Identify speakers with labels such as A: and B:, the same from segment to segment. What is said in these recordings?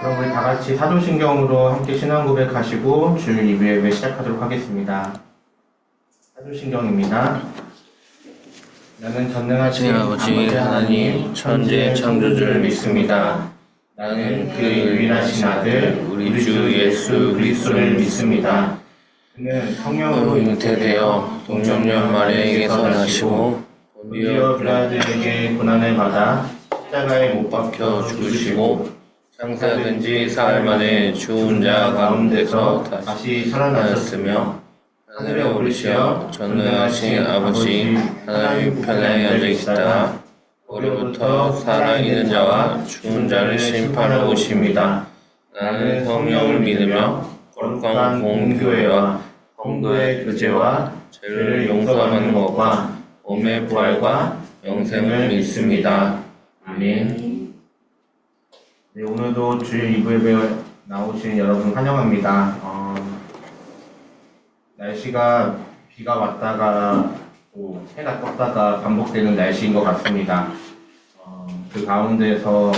A: 그럼 우리 다 같이 사도신경으로 함께 신앙 고백하시고 주일 2부 예배 시작하도록 하겠습니다. 사도신경입니다. 나는 전능하신 아버지 하나님 천지의 창조주를 믿습니다. 나는 그 유일하신 아들 우리 주 예수 그리스도를 믿습니다. 그는 성령으로 잉태되어 동정녀 마리아에게서 나시고 본디오 빌라도에게 고난을 받아 십자가에 못 박혀 죽으시고 장사된 지 사흘 만에 죽은 자 가운데서 다시 살아나셨으며 하늘에 오르시어 전능하신 아버지 하나님 편에 앉아 계시다가 우리부터 살아있는 자와 죽은 자를 심판하러 오십니다. 나는 성령을 믿으며 거룩한 공교회와 성도의 교제와 죄를 용서하는 것과 몸의 부활과 영생을 믿습니다. 아멘. 네, 오늘도 주일 2부 예배 나오신 여러분 환영합니다. 날씨가 비가 왔다가 또 해가 떴다가 반복되는 날씨인 것 같습니다. 그 가운데서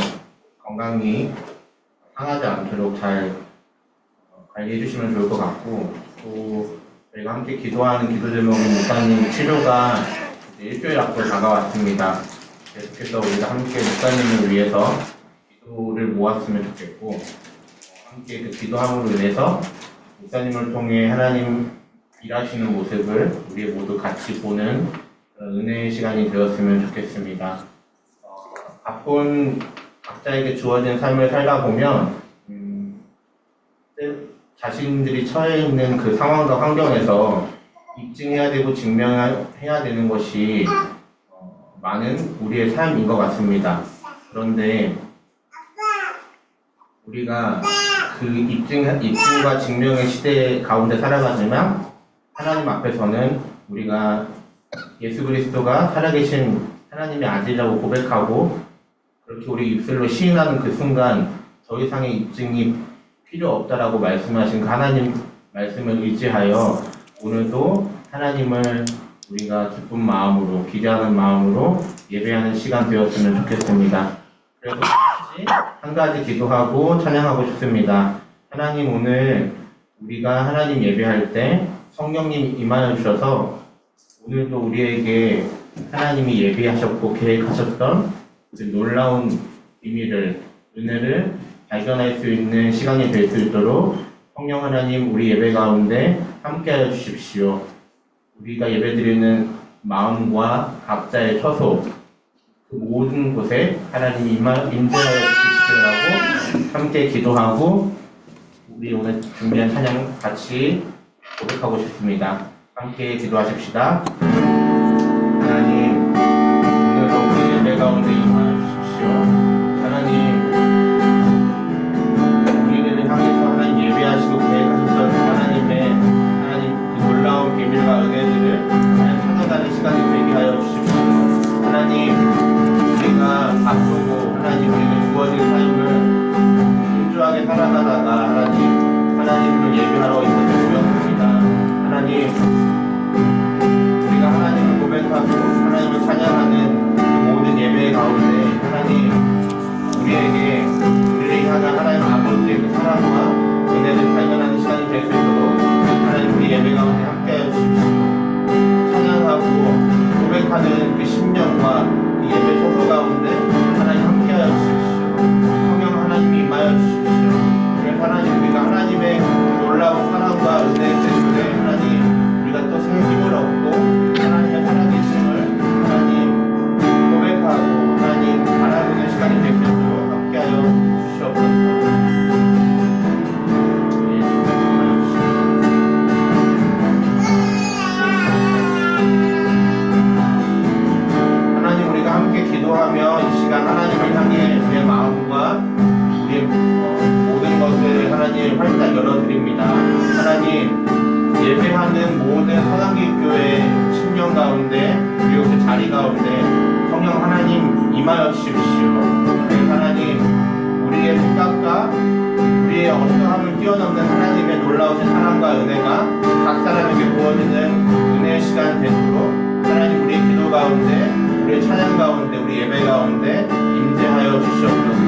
A: 건강이 상하지 않도록 잘 관리해 주시면 좋을 것 같고, 또 저희가 함께 기도하는 기도 제목은 목사님 치료가 이제 일주일 앞으로 다가왔습니다. 계속해서 우리가 함께 목사님을 위해서 기도를 모았으면 좋겠고, 함께 그 기도함으로 인해서 목사님을 통해 하나님 일하시는 모습을 우리 모두 같이 보는 은혜의 시간이 되었으면 좋겠습니다. 바쁜 각자에게 주어진 삶을 살다 보면 자신들이 처해 있는 그 상황과 환경에서 입증해야 되고 증명해야 되는 것이 많은 우리의 삶인 것 같습니다. 그런데 우리가 그 입증과 증명의 시대 가운데 살아가지만 하나님 앞에서는 우리가 예수 그리스도가 살아계신 하나님의 아들이라고 고백하고 그렇게 우리 입술로 시인하는 그 순간 더 이상의 입증이 필요 없다라고 말씀하신 그 하나님 말씀을 의지하여 오늘도 하나님을 우리가 기쁜 마음으로 기대하는 마음으로 예배하는 시간 되었으면 좋겠습니다. 그래서 한 가지 기도하고 찬양하고 싶습니다. 하나님, 오늘 우리가 하나님 예배할 때 성령님 임하여 주셔서 오늘도 우리에게 하나님이 예비하셨고 계획하셨던 그 놀라운 비밀을, 은혜를 발견할 수 있는 시간이 될 수 있도록 성령 하나님 우리 예배 가운데 함께하여 주십시오. 우리가 예배드리는 마음과 각자의 처소, 그 모든 곳에 하나님이 임재하여 주십시오라고 함께 기도하고 우리 오늘 준비한 찬양 같이 고백하고 싶습니다. 함께 기도하십시다. 하나님, 오늘도 우리 예배 가운데 임하여 주십시오. 하나님, 우리를 향해서 하나님 예배하시고 계획하셨던 하나님 그 놀라운 비밀과 은혜들을 하나님 찾아가는 시간이 되게 하여 주십시오. 하나님, 우리가 바쁘고 하나님 우리가 주어진 삶을 분주하게 살아가다가 하나님을 예배하러 있는 모였습니다. 하나님, 우리가 하나님을 고백하고 하나님을 찬양하는 그 모든 예배 가운데 하나님 우리에게 우리를 향한 하나님 아버지의 그 사랑과 은혜를 발견하는 시간이 될 수 있도록 하나님 우리 예배 가운데 함께하여 주십시오. 찬양하고 고백하는 그 심령과 그 예배 소소 가운데 하나님 함께하여 주십시오. 성령 하나님 임하여 주십시오. 그래서 하나님 우리가 하나님의 놀라운 사랑과 은혜 때문에 하나님 우리가 또 새 힘을 얻고 하나님의 살아계심을 하나님 고백하고 하나님 바라보는 시간이 될 수 있도록 함께하여 주시옵소서. 하나님 우리가 함께 기도하며 이 시간 하나님을 향해 우리의 마음과 우리의 모든 것을 하나님 활짝 열어드립니다. 하나님 예배하는 모든 서당기교회 신령 가운데 그리고 그 자리 가운데 성령 하나님 임하여 주십시오. 하나님 우리의 생각과 우리의 어떠함을 뛰어넘는 하나님의 놀라우신 사랑과 은혜가 각 사람에게 부어지는 은혜의 시간 되도록 하나님 우리의 기도 가운데 우리의 찬양 가운데 우리 예배 가운데 임재하여 주시옵소서.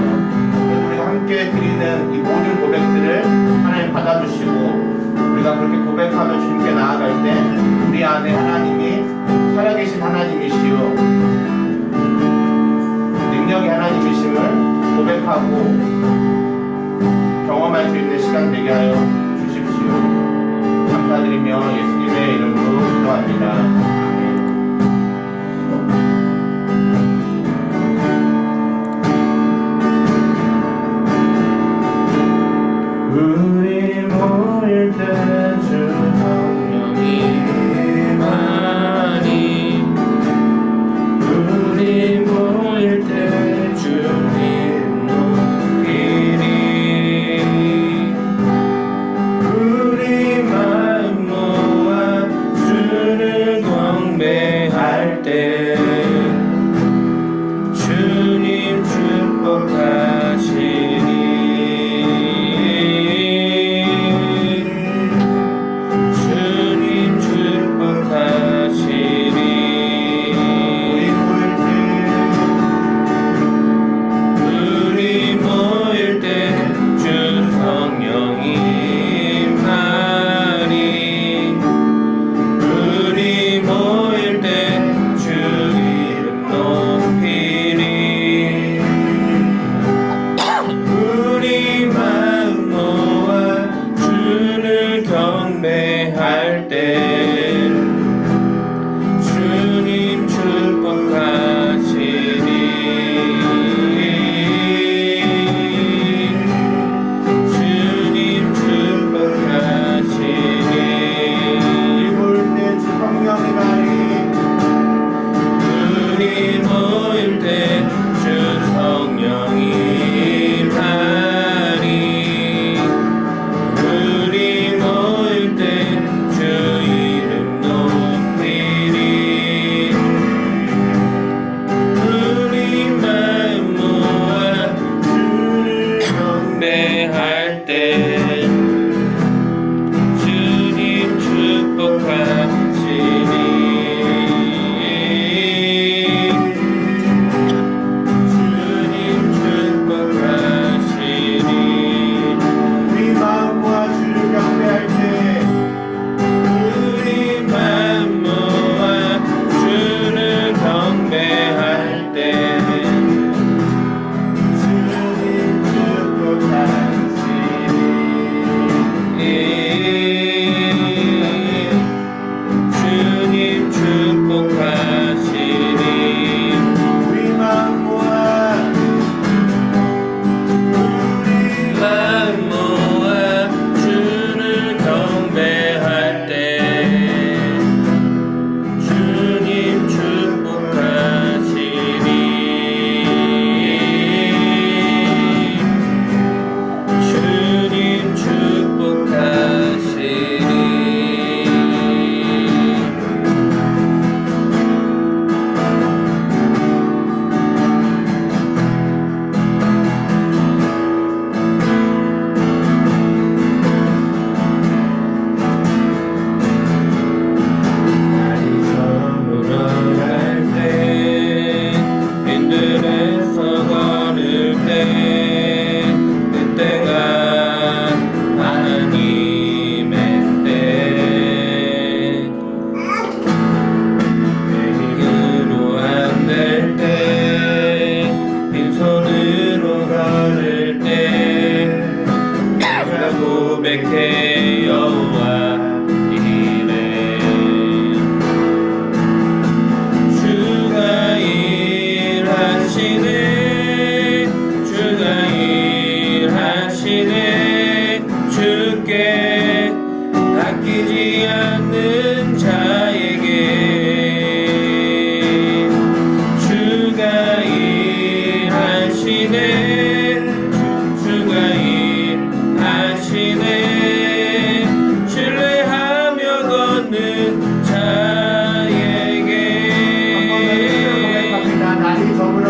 A: 우리가 함께 드리는 이 모든 고백들을 하나님 받아주시고 우리가 그렇게 고백하며 주님께 나아갈 때 우리 안에 하나님이 살아계신 하나님이시요 능력의 하나님이심을 고백하고 경험할 수 있는 시간 되게 하여 주십시오. 감사드리며 예수님의 이름으로 기도합니다. 우리 모일 때 주 성령이 임하니 우리 모일 때 주님 높이리 우리 마음 모아 주를 경배할 때 주님 축복하시리 경배할 때 주님 축복하시리 주님 축복하시리 모일 때 주 성령이 가리 우리 모일 때 주 성령이 고백해 여호와 이래 주가 일하시네 주가 일하시네 주께 아끼지 않는 자에게 주가 일하시네 주가 일하시네 신뢰하며 걷는 자에게 날이 저물어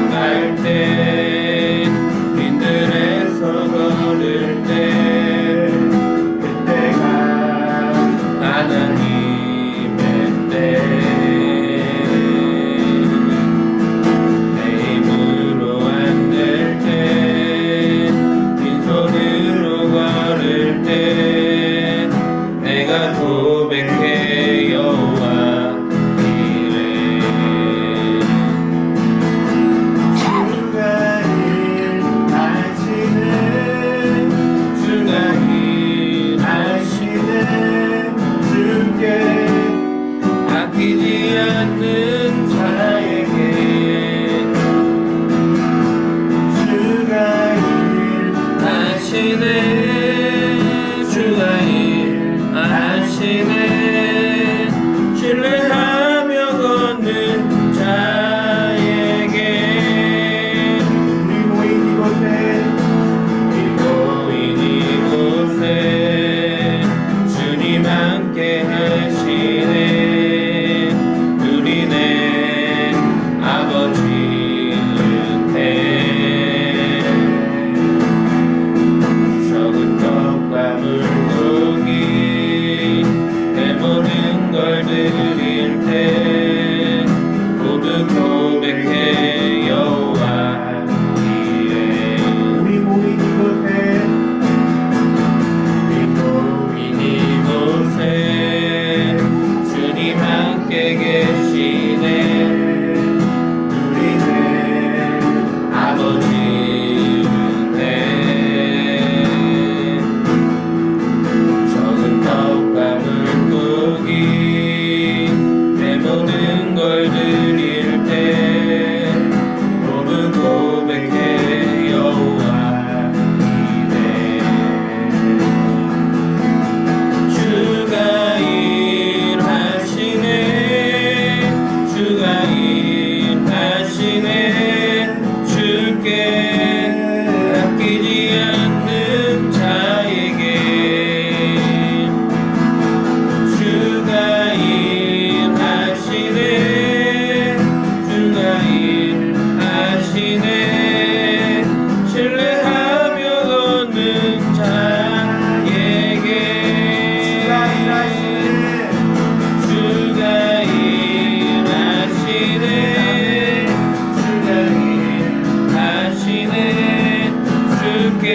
A: 갈 때 빈들에서 걸을
B: 믿지 않는 자에게 주가 일하시네. 주가 일하시네. 신뢰하며 걷는 자에게 주가 일하시네. 주가 일하시네. 주께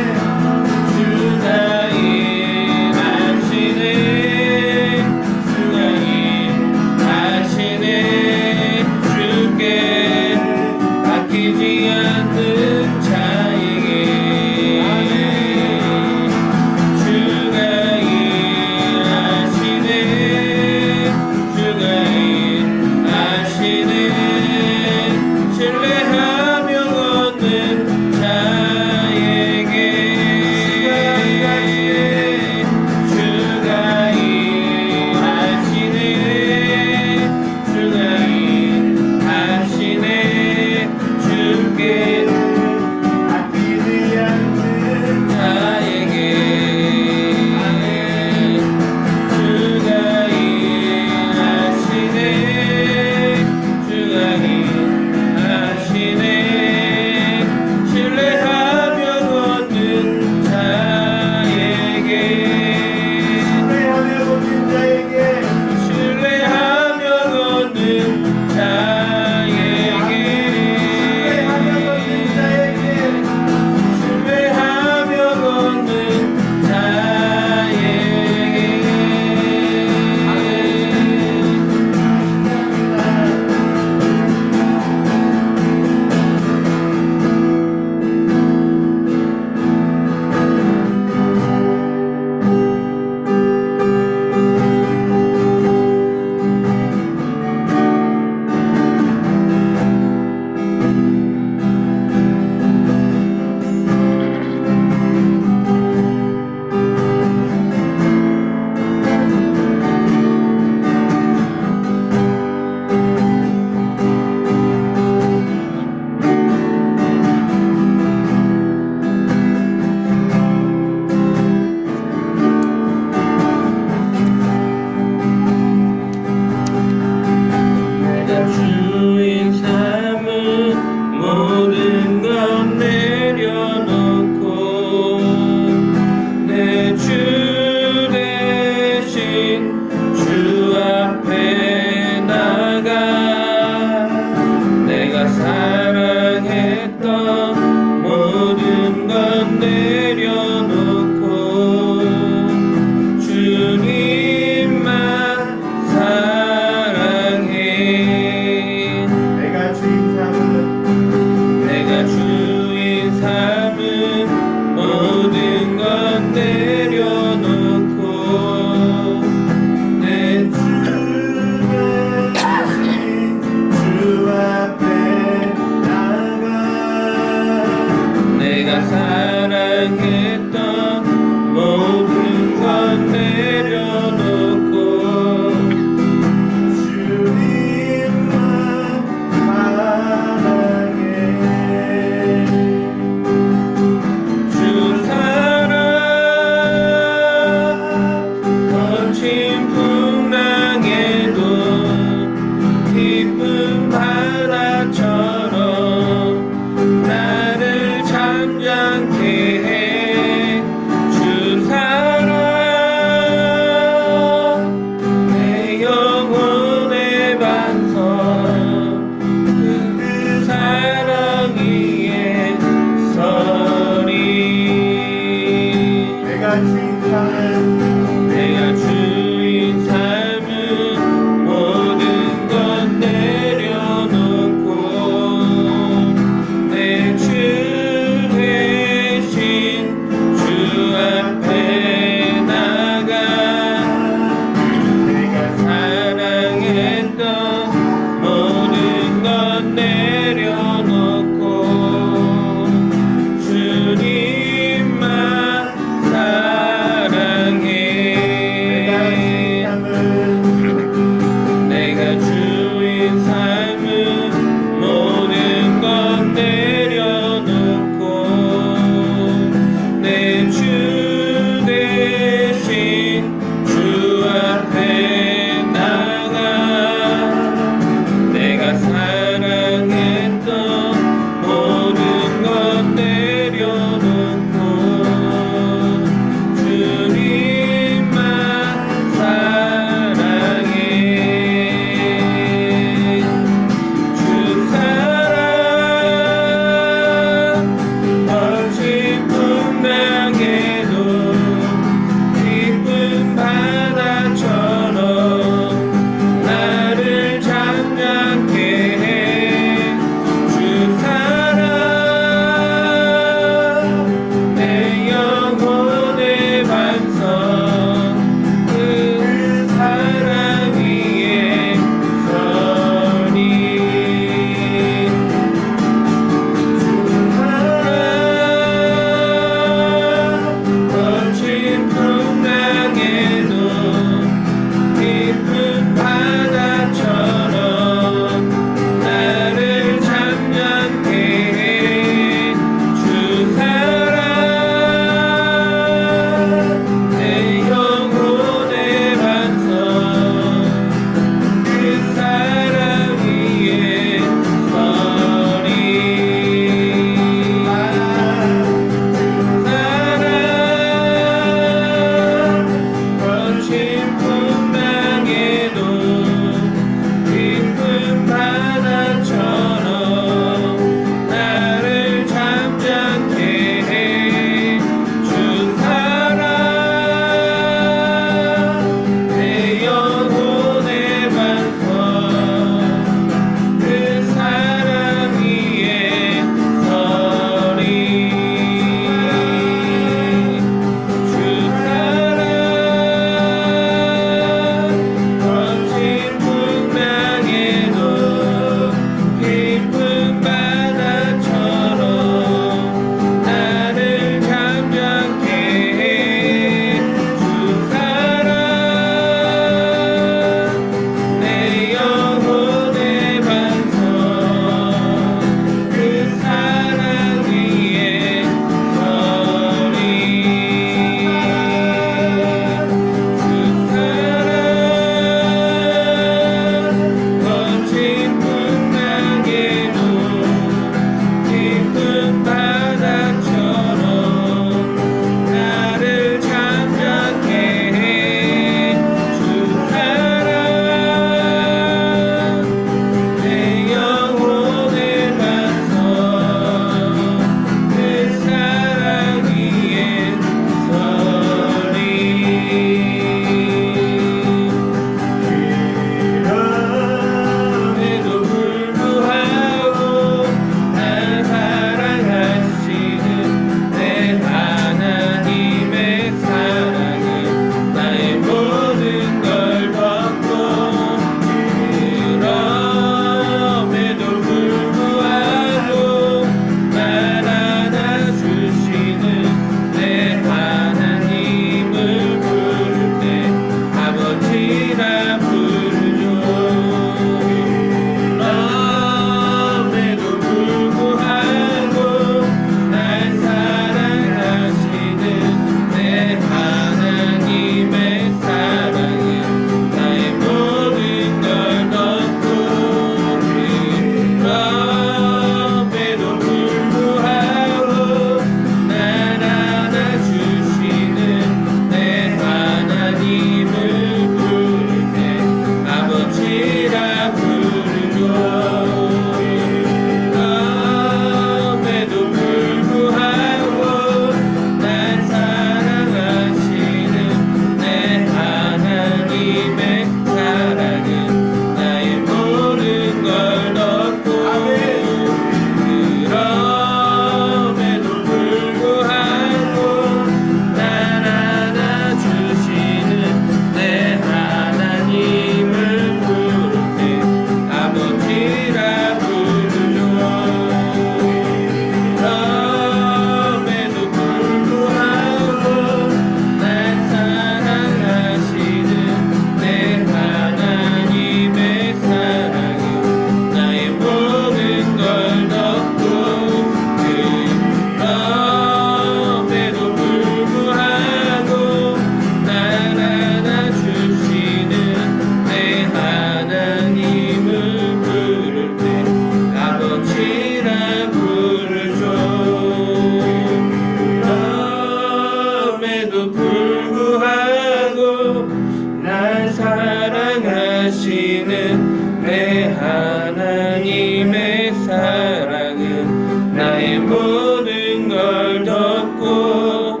B: 살아가시는 내 하나님의 사랑은 나의 모든 걸 덮고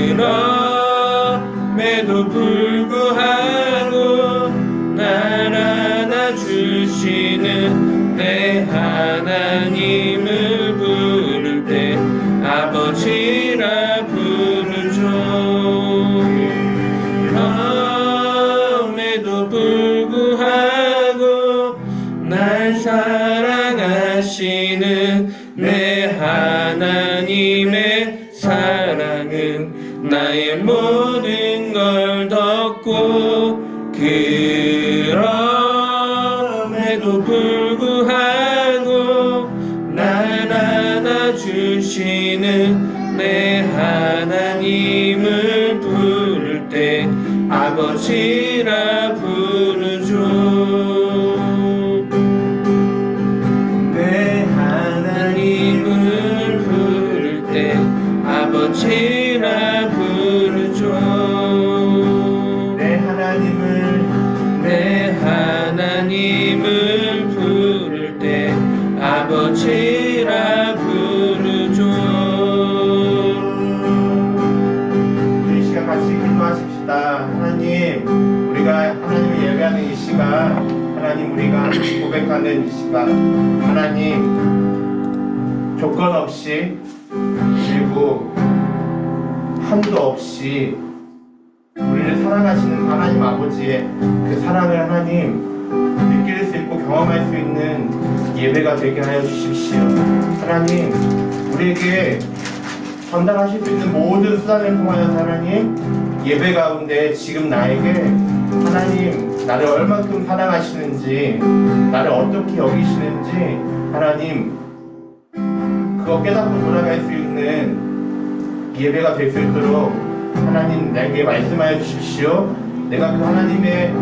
B: 그럼에도 불구하고 날 안아주시는 내 하나님을 부를 때 아버지라 부르죠. 그럼에도 불구하고 날 사랑하시는 내 하나님의 사랑은 나의 모든 걸 덮고 그럼에도 불구하고 날 안아주시는 내 하나님을 부를 때 아버지라 부르죠. 내 하나님을 부를 때 아버지라 부르죠.
A: 내
B: 하나님을 부를 때 아버지라 부르죠.
A: 이 시간 같이 기도하십시다. 하나님, 우리가 하나님을 예배하는 이 시간, 하나님 우리가 고백하는 이 시간, 하나님 조건 없이 그리고 한도 없이 우리를 사랑하시는 하나님 아버지의 그 사랑을 하나님 느낄 수 있고 경험할 수 있는 예배가 되게 하여 주십시오. 하나님, 우리에게 전달하실 수 있는 모든 수단을 통하여 하나님 예배 가운데 지금 나에게 하나님 나를 얼만큼 사랑하시는지, 나를 어떻게 여기시는지 하나님 그거 깨닫고 돌아갈 수 있는 예배가 될 수 있도록 하나님 내게 말씀하여 주십시오. 내가 그 하나님의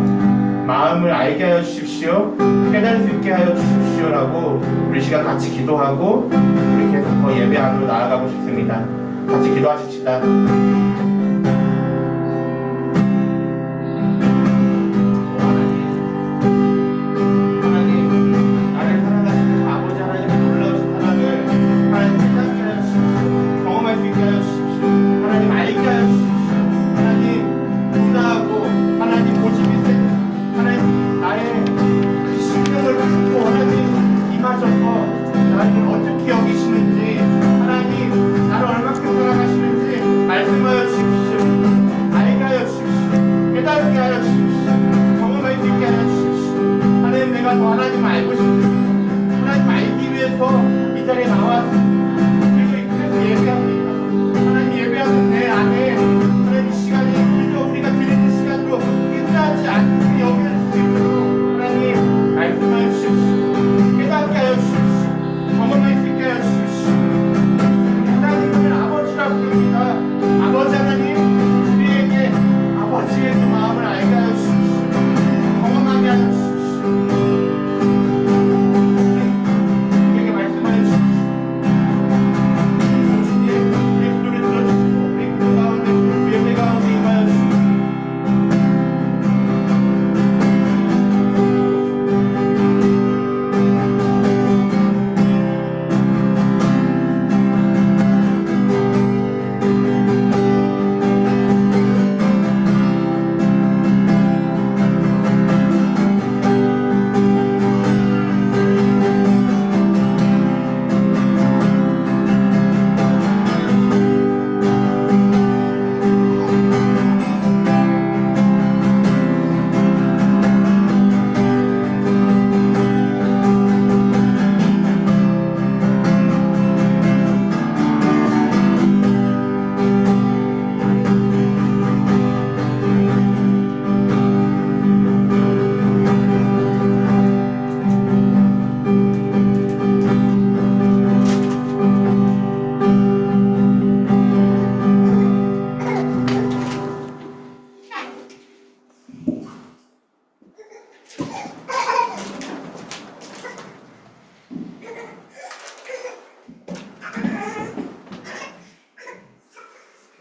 A: 마음을 알게 하여 주십시오. 깨달을 수 있게 하여 주십시오라고 우리 시간 같이 기도하고 우리 계속 더 예배 안으로 나아가고 싶습니다. 같이 기도하십시다. 어떻게 여기시는지, 하나님 나를 얼마큼 사랑하시는지 말씀하여 주십시오. 알게 하여 주십시오. 깨닫게 하여 주십시오. 경험할 수 있게 하여 주십시오. 하나님, 내가 더 하나님을 알고 싶습니다. 하나님 알기 위해서 이 자리에 나왔습니다. 그래서 예배합니다. 하나님 예배하는 내 안에 하나님 이 시간이 그저 우리가 드리는 시간으로 끝나지 않게 여길 수 있도록 하나님 말씀하여 주십시오. 깨닫게 하여 주십시오. 경험할 수 있게 하여 주십시오. 하나님을 아버지라 부릅니다. 아버지 하나님, 우리에게 아버지의 그 마음을 알게 하여 주십시오. 경험하게 하여 주십시오. 우리에게 말씀하여 주십시오. 주님, 우리 기도를 들어주시고 우리 기도 가운데 우리 예배 가운데 임하여 주십시오.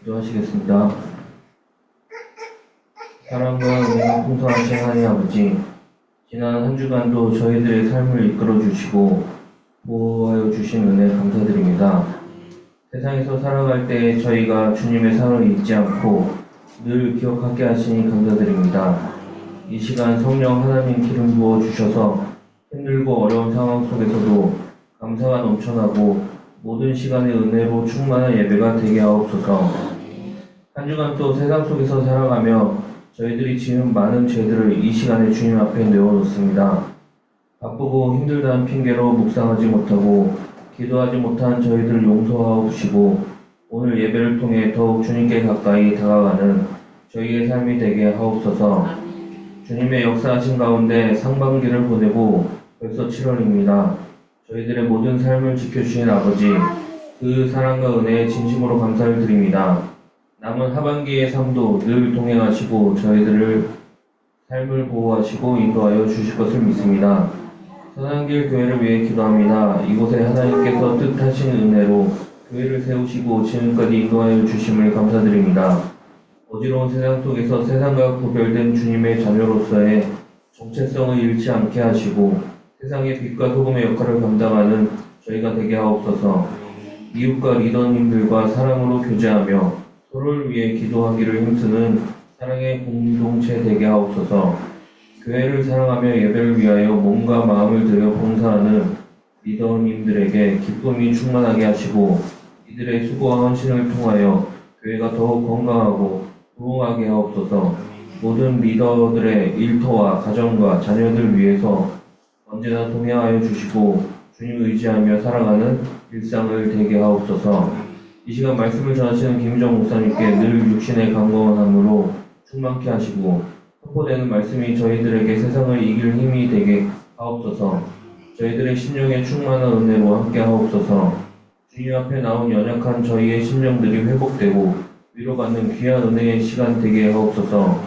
C: 기도하시겠습니다. 사랑과 은혜가 풍성하신 하나님 아버지, 지난 한 주간도 저희들의 삶을 이끌어 주시고 보호하여 주신 은혜 감사드립니다. 세상에서 살아갈 때 저희가 주님의 사랑을 잊지 않고 늘 기억하게 하시니 감사드립니다. 이 시간 성령 하나님 기름 부어 주셔서 힘들고 어려운 상황 속에서도 감사가 넘쳐나고 모든 시간의 은혜로 충만한 예배가 되게 하옵소서. 한 주간 또 세상 속에서 살아가며 저희들이 지은 많은 죄들을 이 시간에 주님 앞에 내어놓습니다. 바쁘고 힘들다는 핑계로 묵상하지 못하고 기도하지 못한 저희들을 용서하옵시고 오늘 예배를 통해 더욱 주님께 가까이 다가가는 저희의 삶이 되게 하옵소서. 주님의 역사하신 가운데 상반기를 보내고 벌써 7월입니다. 저희들의 모든 삶을 지켜주신 아버지, 그 사랑과 은혜에 진심으로 감사를 드립니다. 남은 하반기의 삶도 늘 동행하시고 저희들을 삶을 보호하시고 인도하여 주실 것을 믿습니다. 선한길 교회를 위해 기도합니다. 이곳에 하나님께서 뜻하신 은혜로 교회를 세우시고 지금까지 인도하여 주심을 감사드립니다. 어지러운 세상 속에서 세상과 구별된 주님의 자녀로서의 정체성을 잃지 않게 하시고 세상의 빛과 소금의 역할을 감당하는 저희가 되게 하옵소서. 이웃과 리더님들과 사랑으로 교제하며 서로를 위해 기도하기를 힘쓰는 사랑의 공동체 되게 하옵소서. 교회를 사랑하며 예배를 위하여 몸과 마음을 들여 봉사하는 리더님들에게 기쁨이 충만하게 하시고 이들의 수고와 헌신을 통하여 교회가 더욱 건강하고 부흥하게 하옵소서. 모든 리더들의 일터와 가정과 자녀들 위해서 언제나 동행하여 주시고 주님 의지하며 살아가는 일상을 되게 하옵소서. 이 시간 말씀을 전하시는 김유정 목사님께 늘 육신의 강건함으로 충만케 하시고 선포되는 말씀이 저희들에게 세상을 이길 힘이 되게 하옵소서. 저희들의 심령에 충만한 은혜로 함께 하옵소서. 주님 앞에 나온 연약한 저희의 심령들이 회복되고 위로받는 귀한 은혜의 시간 되게 하옵소서.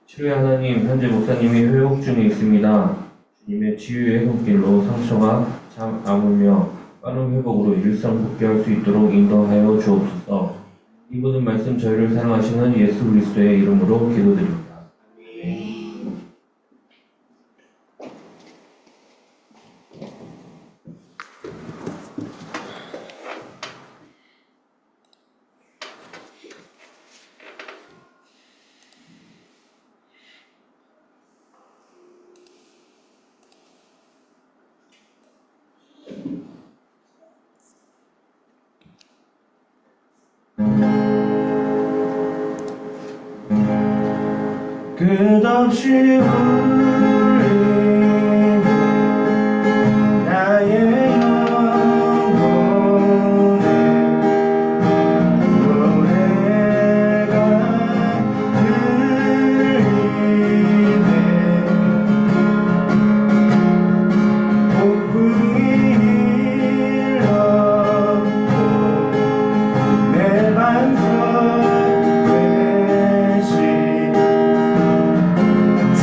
C: 치료의 하나님, 현재 목사님이 회복 중에 있습니다. 주님의 치유의 손길로 상처가 참 아물며 빠른 회복으로 일상 복귀할 수 있도록 인도하여 주옵소서. 이 모든 말씀 저희를 사랑하시는 예수 그리스도의 이름으로 기도드립니다.
A: 끝없이 울리는 나의 영혼에 노래가 들리네. 폭풍이 일었고 내 반석 되시 주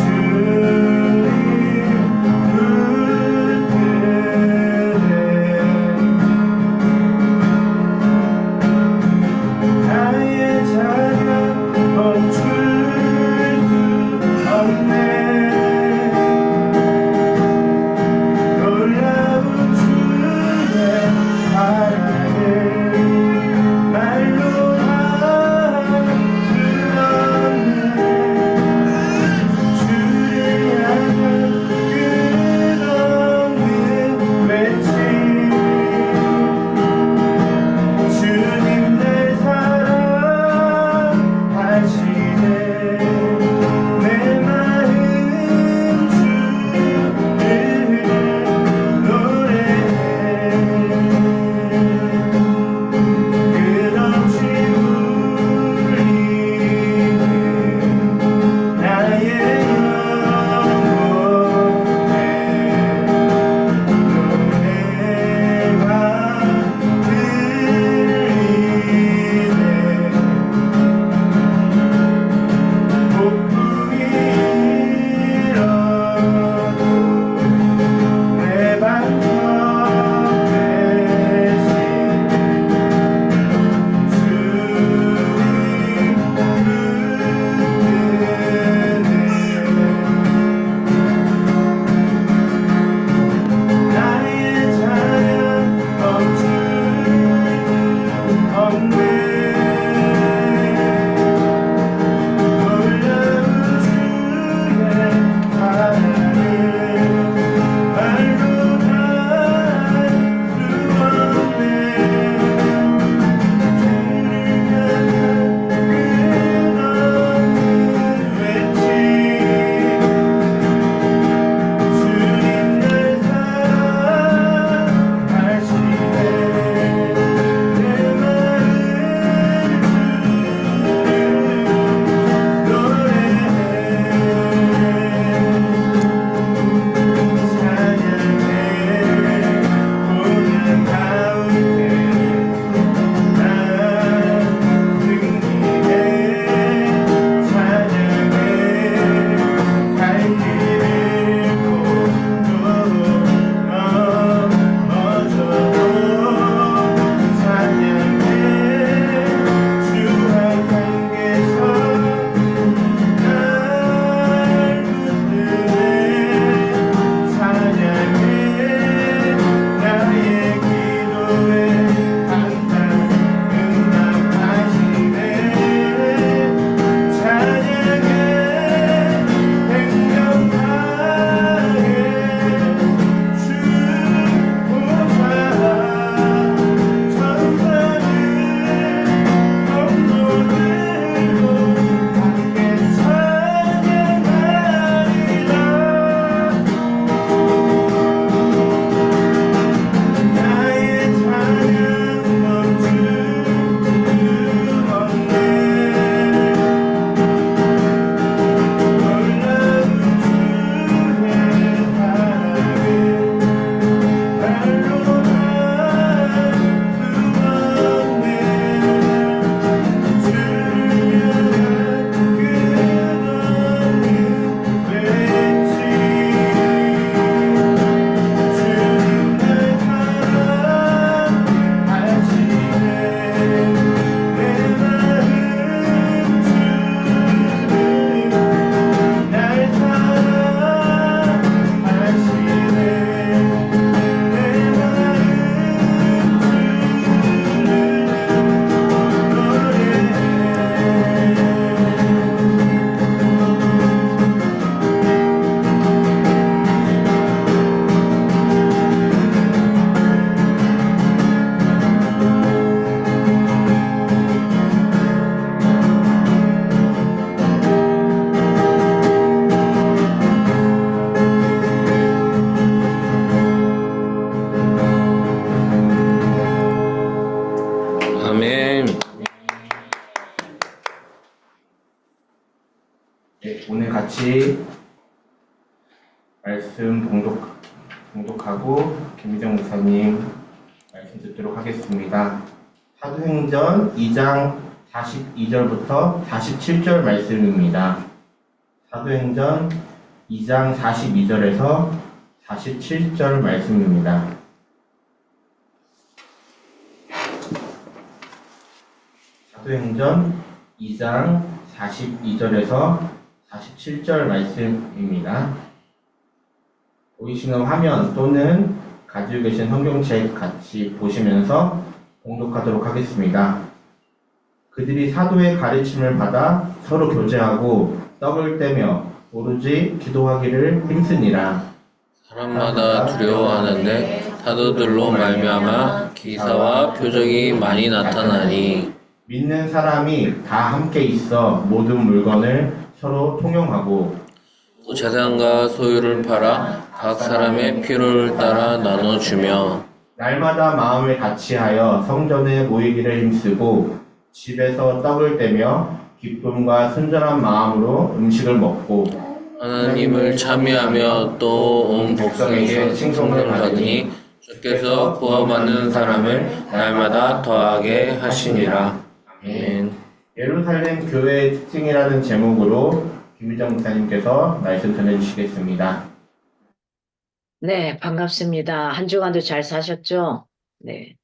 A: 말씀 봉독하고 김미정 목사님 말씀 듣도록 하겠습니다. 사도행전 2장 42절부터 47절 말씀입니다. 사도행전 2장 42절에서 47절 말씀입니다. 사도행전 2장 42절에서 47절 말씀입니다. 보이시는 화면 또는 가지고 계신 성경책 같이 보시면서 봉독하도록 하겠습니다. 그들이 사도의 가르침을 받아 서로 교제하고 떡을 떼며 오로지 기도하기를 힘쓰니라.
B: 사람마다 두려워하는데 사도들로 말미암아 기사와 표적이 많이 나타나니
A: 믿는 사람이 다 함께 있어 모든 물건을 서로 통용하고
B: 또 재산과 소유를 팔아 각 사람의 필요를 따라 나눠주며
A: 날마다 마음을 같이하여 성전에 모이기를 힘쓰고 집에서 떡을 떼며 기쁨과 순전한 마음으로 음식을 먹고
B: 하나님을 참여하며 또 온 복성에게 칭송을 받으니 주께서 구원받는 사람을 날마다 더하게 하시니라. 아멘.
A: 예루살렘 교회의 특징이라는 제목으로 김유정 목사님께서 말씀 전해주시겠습니다.
D: 네, 반갑습니다. 한 주간도 잘 사셨죠? 네.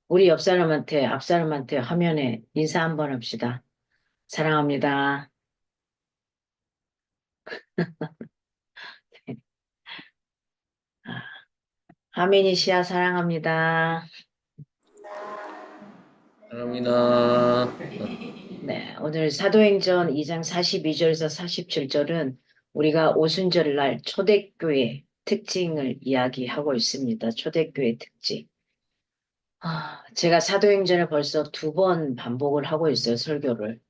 D: 우리 옆 사람한테, 앞 사람한테 화면에 인사 한번 합시다. 사랑합니다. 아, 하민이시야 사랑합니다.
B: 사랑합니다.
D: 네, 오늘 사도행전 2장 42절에서 47절은 우리가 오순절날 초대교회 특징을 이야기하고 있습니다. 초대교회 특징. 제가 사도행전을 벌써 2번 반복을 하고 있어요, 설교를.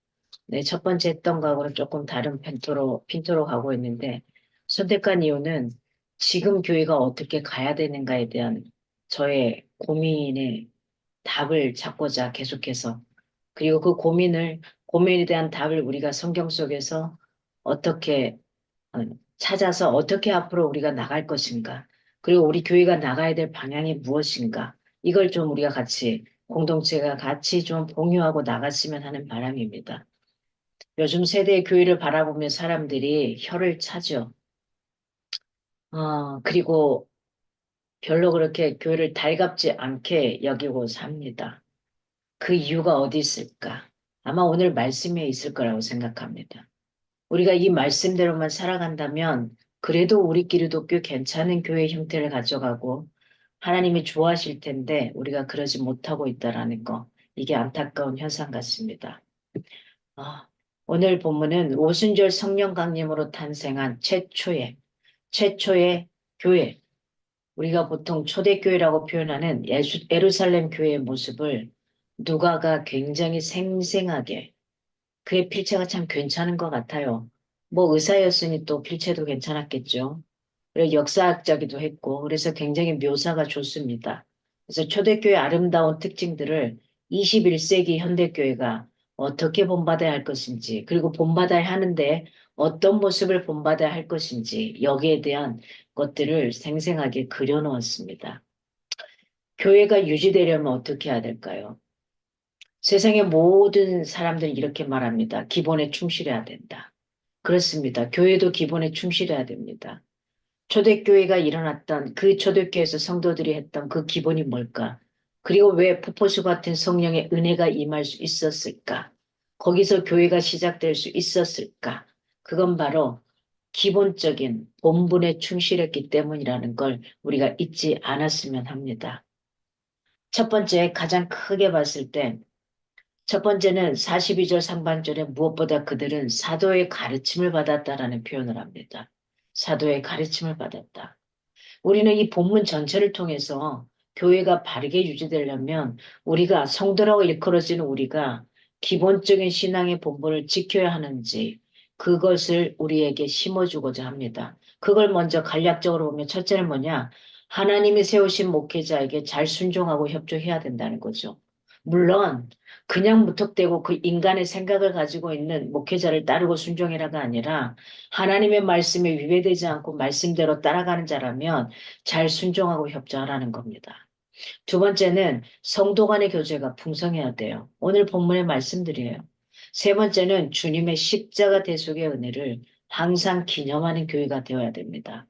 D: 네, 첫 번째 했던 거하고는 조금 다른 핀토로 가고 있는데, 선택한 이유는 지금 교회가 어떻게 가야 되는가에 대한 저의 고민에 답을 찾고자 계속해서, 그리고 그 고민에 대한 답을 우리가 성경 속에서 어떻게 찾아서 어떻게 앞으로 우리가 나갈 것인가, 그리고 우리 교회가 나가야 될 방향이 무엇인가, 이걸 좀 우리가 같이, 공동체가 같이 좀 공유하고 나갔으면 하는 바람입니다. 요즘 세대의 교회를 바라보며 사람들이 혀를 차죠. 그리고 별로 그렇게 교회를 달갑지 않게 여기고 삽니다. 그 이유가 어디 있을까? 아마 오늘 말씀에 있을 거라고 생각합니다. 우리가 이 말씀대로만 살아간다면 그래도 우리끼리도 꽤 괜찮은 교회 형태를 가져가고 하나님이 좋아하실 텐데 우리가 그러지 못하고 있다라는 거, 이게 안타까운 현상 같습니다. 오늘 본문은 오순절 성령 강림으로 탄생한 최초의 교회, 우리가 보통 초대교회라고 표현하는 예루살렘 교회의 모습을 누가가 굉장히 생생하게, 그의 필체가 참 괜찮은 것 같아요. 뭐 의사였으니 또 필체도 괜찮았겠죠. 그리고 역사학자기도 했고, 그래서 굉장히 묘사가 좋습니다. 그래서 초대교회의 아름다운 특징들을 21세기 현대교회가 어떻게 본받아야 할 것인지, 그리고 본받아야 하는데 어떤 모습을 본받아야 할 것인지, 여기에 대한 것들을 생생하게 그려놓았습니다. 교회가 유지되려면 어떻게 해야 될까요? 세상의 모든 사람들이 이렇게 말합니다. 기본에 충실해야 된다. 그렇습니다. 교회도 기본에 충실해야 됩니다. 초대교회가 일어났던 그 초대교회에서 성도들이 했던 그 기본이 뭘까? 그리고 왜 폭포수 같은 성령의 은혜가 임할 수 있었을까? 거기서 교회가 시작될 수 있었을까? 그건 바로 기본적인 본분에 충실했기 때문이라는 걸 우리가 잊지 않았으면 합니다. 첫 번째, 가장 크게 봤을 때, 첫 번째는 42절 상반절에 무엇보다 그들은 사도의 가르침을 받았다라는 표현을 합니다. 사도의 가르침을 받았다. 우리는 이 본문 전체를 통해서 교회가 바르게 유지되려면 우리가 성도라고 일컬어지는 우리가 기본적인 신앙의 본분을 지켜야 하는지 그것을 우리에게 심어주고자 합니다. 그걸 먼저 간략적으로 보면 첫째는 뭐냐? 하나님이 세우신 목회자에게 잘 순종하고 협조해야 된다는 거죠. 물론 그냥 무턱대고 그 인간의 생각을 가지고 있는 목회자를 따르고 순종해라가 아니라 하나님의 말씀에 위배되지 않고 말씀대로 따라가는 자라면 잘 순종하고 협조하라는 겁니다. 두 번째는 성도 간의 교제가 풍성해야 돼요. 오늘 본문의 말씀들이에요. 세 번째는 주님의 십자가 대속의 은혜를 항상 기념하는 교회가 되어야 됩니다.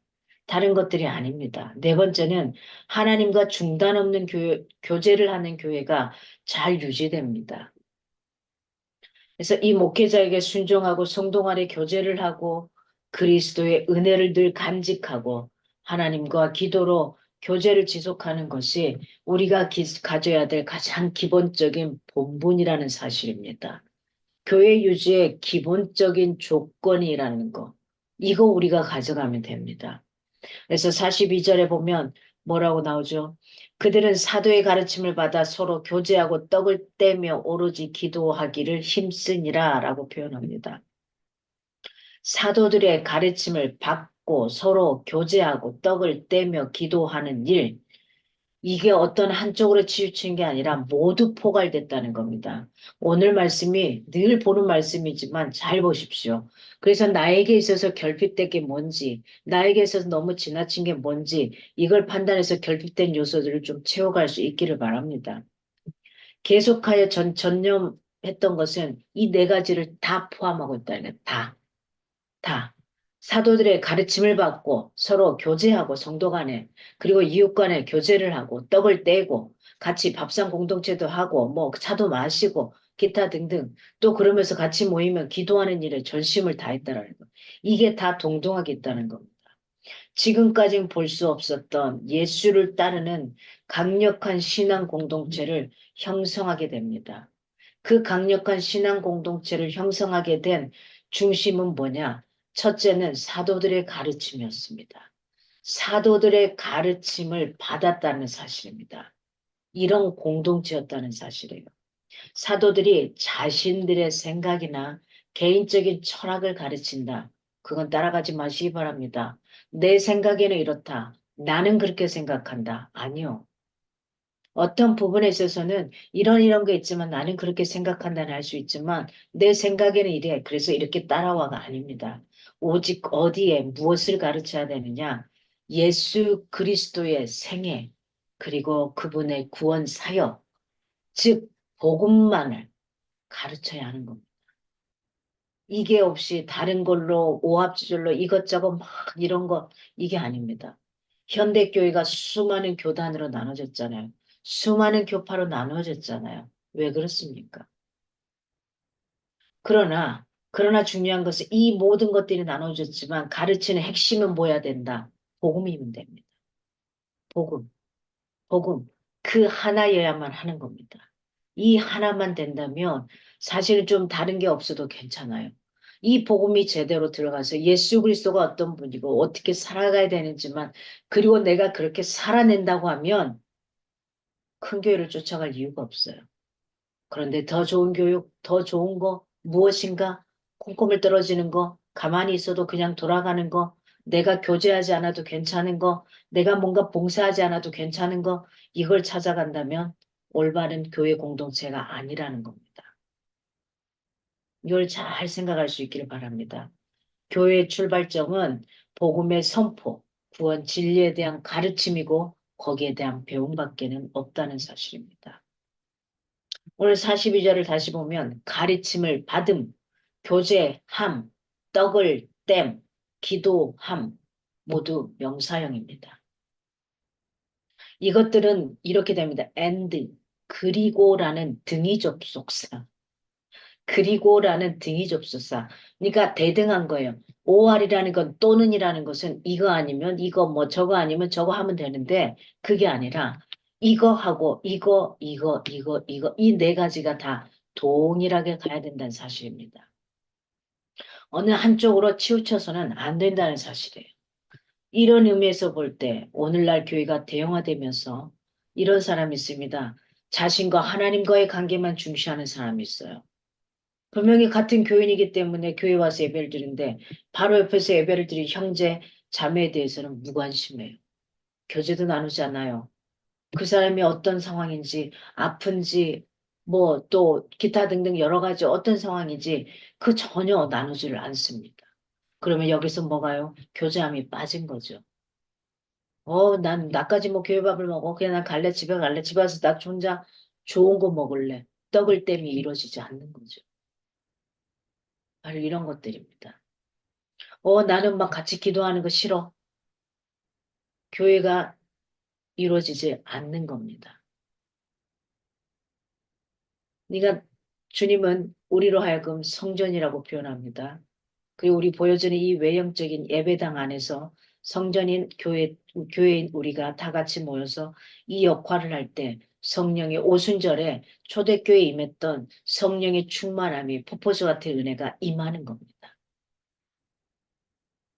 D: 다른 것들이 아닙니다. 네 번째는 하나님과 중단 없는 교제를 하는 교회가 잘 유지됩니다. 그래서 이 목회자에게 순종하고 성도 간의 교제를 하고 그리스도의 은혜를 늘 간직하고 하나님과 기도로 교제를 지속하는 것이 우리가 가져야 될 가장 기본적인 본분이라는 사실입니다. 교회 유지의 기본적인 조건이라는 거. 이거 우리가 가져가면 됩니다. 그래서 42절에 보면 뭐라고 나오죠? 그들은 사도의 가르침을 받아 서로 교제하고 떡을 떼며 오로지 기도하기를 힘쓰니라 라고 표현합니다. 사도들의 가르침을 받고 서로 교제하고 떡을 떼며 기도하는 일, 이게 어떤 한쪽으로 치우친 게 아니라 모두 포괄됐다는 겁니다. 오늘 말씀이 늘 보는 말씀이지만 잘 보십시오. 그래서 나에게 있어서 결핍된 게 뭔지, 나에게 있어서 너무 지나친 게 뭔지, 이걸 판단해서 결핍된 요소들을 좀 채워갈 수 있기를 바랍니다. 계속하여 전념했던 것은 이 네 가지를 다 포함하고 있다는 거예요. 다. 사도들의 가르침을 받고 서로 교제하고 성도 간에 그리고 이웃 간에 교제를 하고 떡을 떼고 같이 밥상 공동체도 하고 뭐 차도 마시고 기타 등등 또 그러면서 같이 모이면 기도하는 일에 전심을 다했다라는 거. 이게 다 동등하게 있다는 겁니다. 지금까지는 볼 수 없었던 예수를 따르는 강력한 신앙 공동체를 형성하게 됩니다. 그 강력한 신앙 공동체를 형성하게 된 중심은 뭐냐? 첫째는 사도들의 가르침이었습니다. 사도들의 가르침을 받았다는 사실입니다. 이런 공동체였다는 사실이에요. 사도들이 자신들의 생각이나 개인적인 철학을 가르친다. 그건 따라가지 마시기 바랍니다. 내 생각에는 이렇다. 나는 그렇게 생각한다. 아니요. 어떤 부분에 있어서는 이런 게 있지만 나는 그렇게 생각한다는 할 수 있지만 내 생각에는 이래. 그래서 이렇게 따라와가 아닙니다. 오직 어디에 무엇을 가르쳐야 되느냐? 예수 그리스도의 생애 그리고 그분의 구원 사역 즉 복음만을 가르쳐야 하는 겁니다. 이게 없이 다른 걸로 오합지졸로 이것저것 막 이런 거 이게 아닙니다. 현대교회가 수많은 교단으로 나눠졌잖아요. 수많은 교파로 나눠졌잖아요. 왜 그렇습니까? 그러나 중요한 것은 이 모든 것들이 나눠졌지만 가르치는 핵심은 뭐야 된다? 복음이면 됩니다. 복음, 복음. 그 하나여야만 하는 겁니다. 이 하나만 된다면 사실 좀 다른 게 없어도 괜찮아요. 이 복음이 제대로 들어가서 예수 그리스도가 어떤 분이고 어떻게 살아가야 되는지만 그리고 내가 그렇게 살아낸다고 하면 큰 교회를 쫓아갈 이유가 없어요. 그런데 더 좋은 교육, 더 좋은 거 무엇인가? 콩고물 떨어지는 거, 가만히 있어도 그냥 돌아가는 거, 내가 교제하지 않아도 괜찮은 거, 내가 뭔가 봉사하지 않아도 괜찮은 거, 이걸 찾아간다면 올바른 교회 공동체가 아니라는 겁니다. 이걸 잘 생각할 수 있기를 바랍니다. 교회의 출발점은 복음의 선포, 구원 진리에 대한 가르침이고 거기에 대한 배움밖에는 없다는 사실입니다. 오늘 42절을 다시 보면 가르침을 받음, 교제함, 떡을 땜, 기도함 모두 명사형입니다. 이것들은 이렇게 됩니다. and 그리고라는 등위 접속사. 그리고라는 등위 접속사. 그러니까 대등한 거예요. OR이라는 건 또는이라는 것은 이거 아니면 이거 뭐 저거 아니면 저거 하면 되는데 그게 아니라 이거 하고 이거 이 네 가지가 다 동일하게 가야 된다는 사실입니다. 어느 한쪽으로 치우쳐서는 안 된다는 사실이에요. 이런 의미에서 볼 때 오늘날 교회가 대형화되면서 이런 사람이 있습니다. 자신과 하나님과의 관계만 중시하는 사람이 있어요. 분명히 같은 교인이기 때문에 교회 와서 예배를 드리는데 바로 옆에서 예배를 드린 형제, 자매에 대해서는 무관심해요. 교제도 나누지 않아요. 그 사람이 어떤 상황인지, 아픈지, 뭐 또 기타 등등 여러 가지 어떤 상황인지 그 전혀 나누지를 않습니다. 그러면 여기서 뭐가요? 교제함이 빠진 거죠. 난 나까지 뭐 교회밥을 먹어. 그냥 난 갈래, 집에 갈래. 집에 와서 나 혼자 좋은 거 먹을래. 떡을 땜이 이루어지지 않는 거죠. 바로 이런 것들입니다. 나는 막 같이 기도하는 거 싫어. 교회가 이루어지지 않는 겁니다. 그러니까 주님은 우리로 하여금 성전이라고 표현합니다. 그리고 우리 보여주는 이 외형적인 예배당 안에서 성전인 교회인 우리가 다 같이 모여서 이 역할을 할 때 성령의 오순절에 초대교회에 임했던 성령의 충만함이 폭포수 같은 은혜가 임하는 겁니다.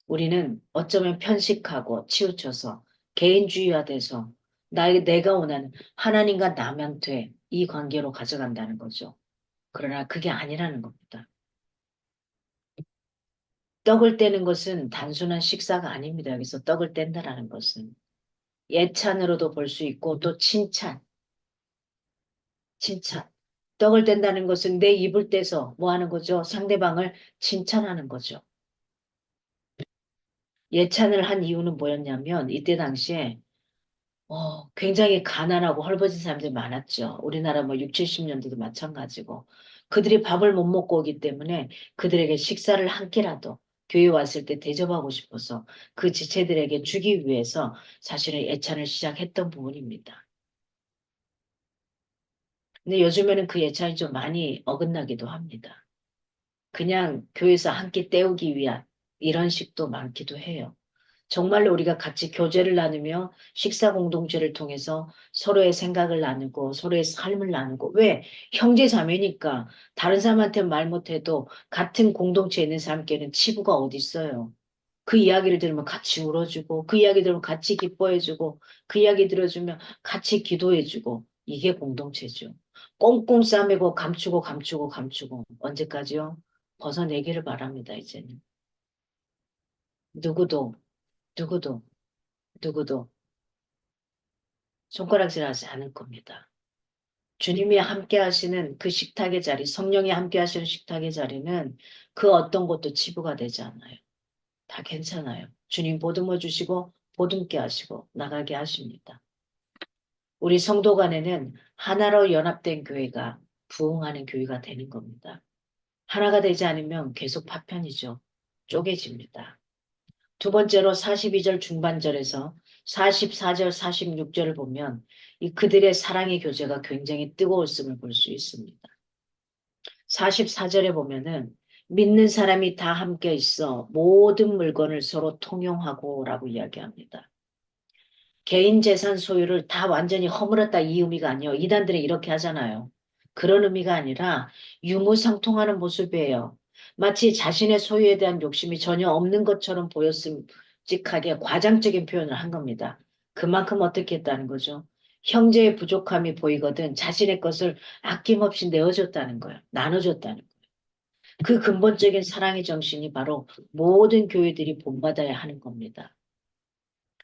D: 우리는 어쩌면 편식하고 치우쳐서 개인주의화돼서 내가 원하는 하나님과 나면 돼. 이 관계로 가져간다는 거죠. 그러나 그게 아니라는 겁니다. 떡을 떼는 것은 단순한 식사가 아닙니다. 여기서 떡을 뗀다라는 것은 예찬으로도 볼 수 있고 또 칭찬. 떡을 뗀다는 것은 내 입을 떼서 뭐 하는 거죠? 상대방을 칭찬하는 거죠. 예찬을 한 이유는 뭐였냐면 이때 당시에 굉장히 가난하고 헐벗은 사람들이 많았죠. 우리나라 뭐 6, 70년대도 마찬가지고. 그들이 밥을 못 먹고 오기 때문에 그들에게 식사를 한 끼라도 교회 왔을 때 대접하고 싶어서 그 지체들에게 주기 위해서 사실은 예찬을 시작했던 부분입니다. 근데 요즘에는 그 예찬이 좀 많이 어긋나기도 합니다. 그냥 교회에서 한 끼 때우기 위한 이런 식도 많기도 해요. 정말로 우리가 같이 교제를 나누며 식사 공동체를 통해서 서로의 생각을 나누고 서로의 삶을 나누고 왜? 형제 자매니까 다른 사람한테 말 못해도 같은 공동체에 있는 사람께는 치부가 어디 있어요. 그 이야기를 들으면 같이 울어주고 그 이야기 들으면 같이 기뻐해주고 그 이야기 들어주면 같이 기도해주고 이게 공동체죠. 꽁꽁 싸매고 감추고 언제까지요? 벗어내기를 바랍니다 이제는. 누구도 누구도 누구도 손가락질하지 않을 겁니다. 주님이 함께 하시는 그 식탁의 자리, 성령이 함께 하시는 식탁의 자리는 그 어떤 것도 치부가 되지 않아요. 다 괜찮아요. 주님 보듬어 주시고 보듬게 하시고 나가게 하십니다. 우리 성도 간에는 하나로 연합된 교회가 부흥하는 교회가 되는 겁니다. 하나가 되지 않으면 계속 파편이죠. 쪼개집니다. 두 번째로 42절 중반절에서 44절, 46절을 보면 이 그들의 사랑의 교제가 굉장히 뜨거웠음을 볼 수 있습니다. 44절에 보면은 믿는 사람이 다 함께 있어 모든 물건을 서로 통용하고 라고 이야기합니다. 개인 재산 소유를 다 완전히 허물었다 이 의미가 아니에요. 이단들이 이렇게 하잖아요. 그런 의미가 아니라 유무상통하는 모습이에요. 마치 자신의 소유에 대한 욕심이 전혀 없는 것처럼 보였음직하게 과장적인 표현을 한 겁니다. 그만큼 어떻게 했다는 거죠? 형제의 부족함이 보이거든 자신의 것을 아낌없이 내어줬다는 거예요. 나눠줬다는 거예요. 그 근본적인 사랑의 정신이 바로 모든 교회들이 본받아야 하는 겁니다.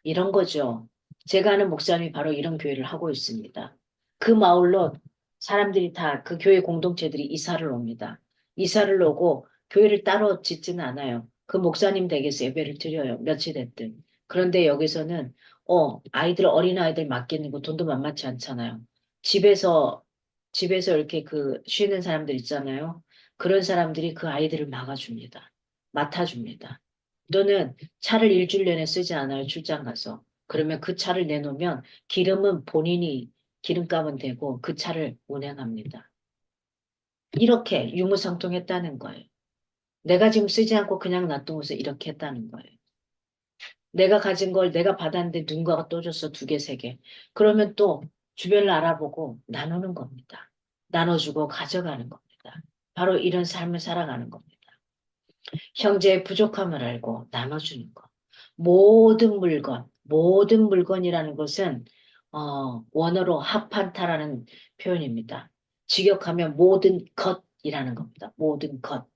D: 이런 거죠. 제가 아는 목사님이 바로 이런 교회를 하고 있습니다. 그 마을로 사람들이 다 그 교회 공동체들이 이사를 옵니다. 이사를 오고 교회를 따로 짓지는 않아요. 그 목사님 댁에서 예배를 드려요. 며칠 됐든. 그런데 여기서는 어린아이들 맡기는 거 돈도 만만치 않잖아요. 집에서 집에서 이렇게 그 쉬는 사람들 있잖아요. 그런 사람들이 그 아이들을 막아줍니다. 맡아줍니다. 또는 차를 일주일 내내 쓰지 않아요. 출장 가서. 그러면 그 차를 내놓으면 기름은 본인이 기름값은 되고 그 차를 운행합니다. 이렇게 유무상통했다는 거예요. 내가 지금 쓰지 않고 그냥 놔두고서 이렇게 했다는 거예요. 내가 가진 걸 내가 받았는데 누군가가 또 줬어. 두 개, 세 개. 그러면 또 주변을 알아보고 나누는 겁니다. 나눠주고 가져가는 겁니다. 바로 이런 삶을 살아가는 겁니다. 형제의 부족함을 알고 나눠주는 것. 모든 물건이라는 것은 원어로 하판타라는 표현입니다. 직역하면 모든 것이라는 겁니다. 모든 것.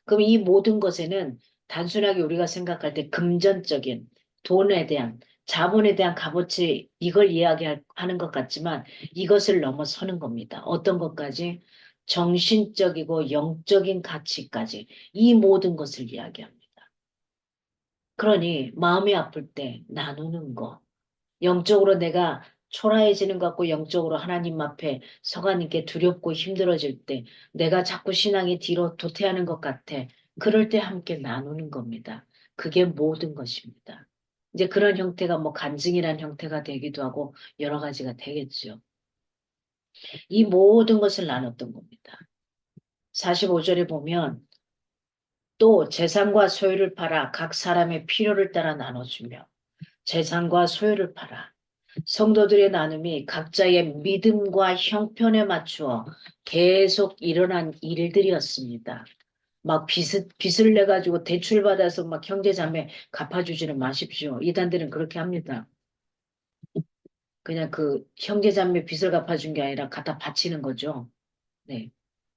D: 그럼 이 모든 것에는 단순하게 우리가 생각할 때 금전적인 돈에 대한 자본에 대한 값어치 이걸 이야기하는 것 같지만 이것을 넘어서는 겁니다. 어떤 것까지? 정신적이고 영적인 가치까지 이 모든 것을 이야기합니다. 그러니 마음이 아플 때 나누는 거. 영적으로 내가 초라해지는 것 같고 영적으로 하나님 앞에 서가님께 두렵고 힘들어질 때 내가 자꾸 신앙이 뒤로 도태하는 것 같아. 그럴 때 함께 나누는 겁니다. 그게 모든 것입니다. 이제 그런 형태가 뭐 간증이라는 형태가 되기도 하고 여러 가지가 되겠죠. 이 모든 것을 나눴던 겁니다. 45절에 보면 또 재산과 소유를 팔아 각 사람의 필요를 따라 나눠주며 재산과 소유를 팔아 성도들의 나눔이 각자의 믿음과 형편에 맞추어 계속 일어난 일들이었습니다. 막 빚을 내가지고 대출받아서 막 형제자매 갚아주지는 마십시오. 이단들은 그렇게 합니다. 그냥 그 형제자매 빚을 갚아준 게 아니라 갖다 바치는 거죠. 네.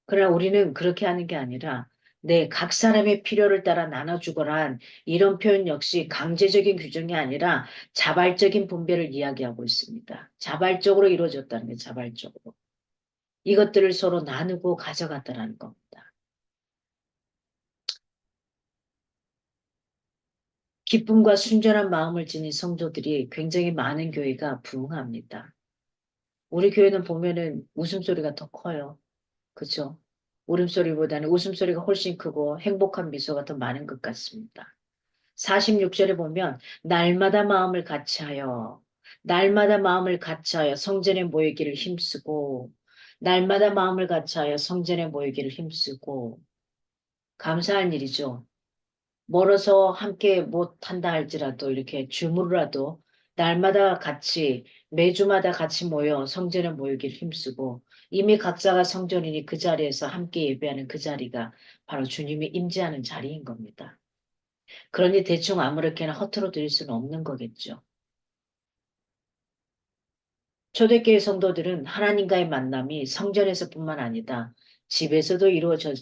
D: 그러나 우리는 그렇게 하는 게 아니라 네, 각 사람의 필요를 따라 나눠주거란 이런 표현 역시 강제적인 규정이 아니라 자발적인 분배를 이야기하고 있습니다. 자발적으로 이루어졌다는 게 자발적으로. 이것들을 서로 나누고 가져갔다는 겁니다. 기쁨과 순전한 마음을 지닌 성도들이 굉장히 많은 교회가 부흥합니다. 우리 교회는 보면은 웃음소리가 더 커요. 그죠? 울음소리보다는 웃음소리가 훨씬 크고 행복한 미소가 더 많은 것 같습니다. 46절에 보면 날마다 마음을 같이하여 날마다 마음을 같이하여 성전에 모이기를 힘쓰고 날마다 마음을 같이하여 성전에 모이기를 힘쓰고 감사한 일이죠. 멀어서 함께 못한다 할지라도 이렇게 줌으로라도 날마다 같이 매주마다 같이 모여 성전에 모이기를 힘쓰고 이미 각자가 성전이니 그 자리에서 함께 예배하는 그 자리가 바로 주님이 임재하는 자리인 겁니다. 그러니 대충 아무렇게나 허투루 드릴 수는 없는 거겠죠. 초대교회 성도들은 하나님과의 만남이 성전에서뿐만 아니다. 집에서도 이루어질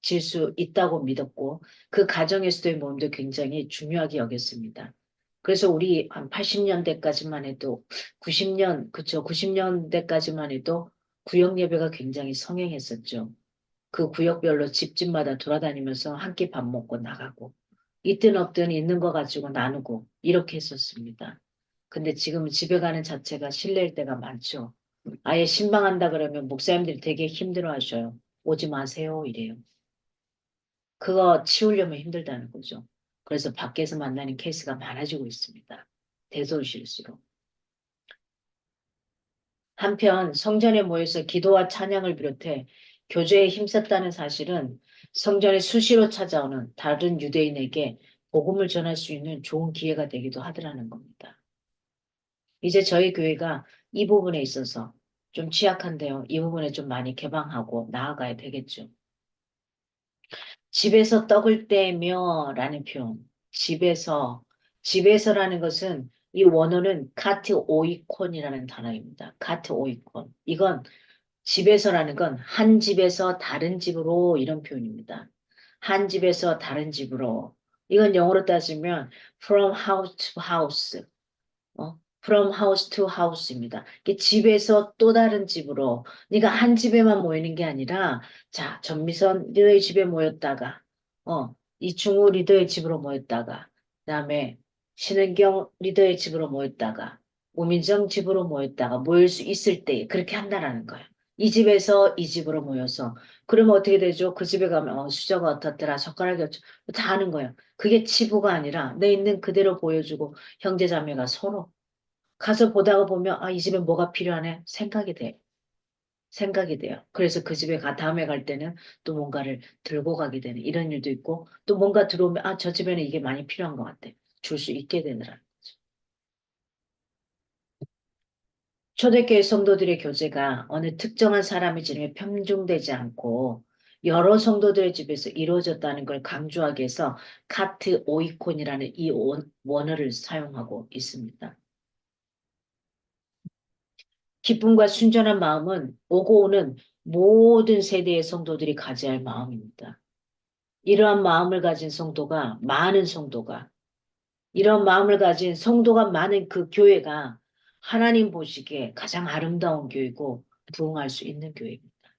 D: 수 있다고 믿었고 그 가정에서의 모임도 굉장히 중요하게 여겼습니다. 그래서 우리 한 80년대까지만 해도 90년 그쵸 90년대까지만 해도 구역 예배가 굉장히 성행했었죠. 그 구역별로 집집마다 돌아다니면서 한 끼 밥 먹고 나가고 있든 없든 있는 거 가지고 나누고 이렇게 했었습니다. 근데 지금은 집에 가는 자체가 실례일 때가 많죠. 아예 신방한다 그러면 목사님들이 되게 힘들어하셔요. 오지 마세요 이래요. 그거 치우려면 힘들다는 거죠. 그래서 밖에서 만나는 케이스가 많아지고 있습니다. 대도시일수록. 한편 성전에 모여서 기도와 찬양을 비롯해 교제에 힘썼다는 사실은 성전에 수시로 찾아오는 다른 유대인에게 복음을 전할 수 있는 좋은 기회가 되기도 하더라는 겁니다. 이제 저희 교회가 이 부분에 있어서 좀 취약한데요. 이 부분에 좀 많이 개방하고 나아가야 되겠죠. 집에서 떡을 떼며 라는 표현. 집에서라는 것은 이 원어는 카트 오이콘이라는 단어입니다. 카트 오이콘. 이건 집에서라는 건 한 집에서 다른 집으로 이런 표현입니다. 한 집에서 다른 집으로. 이건 영어로 따지면 from house to house. from house to house입니다. 이게 집에서 또 다른 집으로. 그러니까 한 집에만 모이는 게 아니라, 자, 전미선 리더의 집에 모였다가, 이충우 리더의 집으로 모였다가, 그다음에 신은경 리더의 집으로 모였다가, 우민정 집으로 모였다가 모일 수 있을 때 그렇게 한다라는 거예요. 이 집에서 이 집으로 모여서 그러면 어떻게 되죠? 그 집에 가면 수저가 어떻더라 젓가락이 어쩌 다 하는 거예요. 그게 치부가 아니라 내 있는 그대로 보여주고 형제자매가 서로 가서 보다가 보면, 아, 이 집에 뭐가 필요하네? 생각이 돼. 생각이 돼요. 그래서 그 집에 다음에 갈 때는 또 뭔가를 들고 가게 되는 이런 일도 있고, 또 뭔가 들어오면, 아, 저 집에는 이게 많이 필요한 것 같아. 줄 수 있게 되느라. 초대교회 성도들의 교제가 어느 특정한 사람의 집에 편중되지 않고, 여러 성도들의 집에서 이루어졌다는 걸 강조하기 위해서 카트 오이콘이라는 이 원어를 사용하고 있습니다. 기쁨과 순전한 마음은 오고 오는 모든 세대의 성도들이 가져야 할 마음입니다. 이러한 마음을 가진 성도가, 많은 성도가 이런 마음을 가진 성도가 많은 그 교회가 하나님 보시기에 가장 아름다운 교회고 부흥할 수 있는 교회입니다.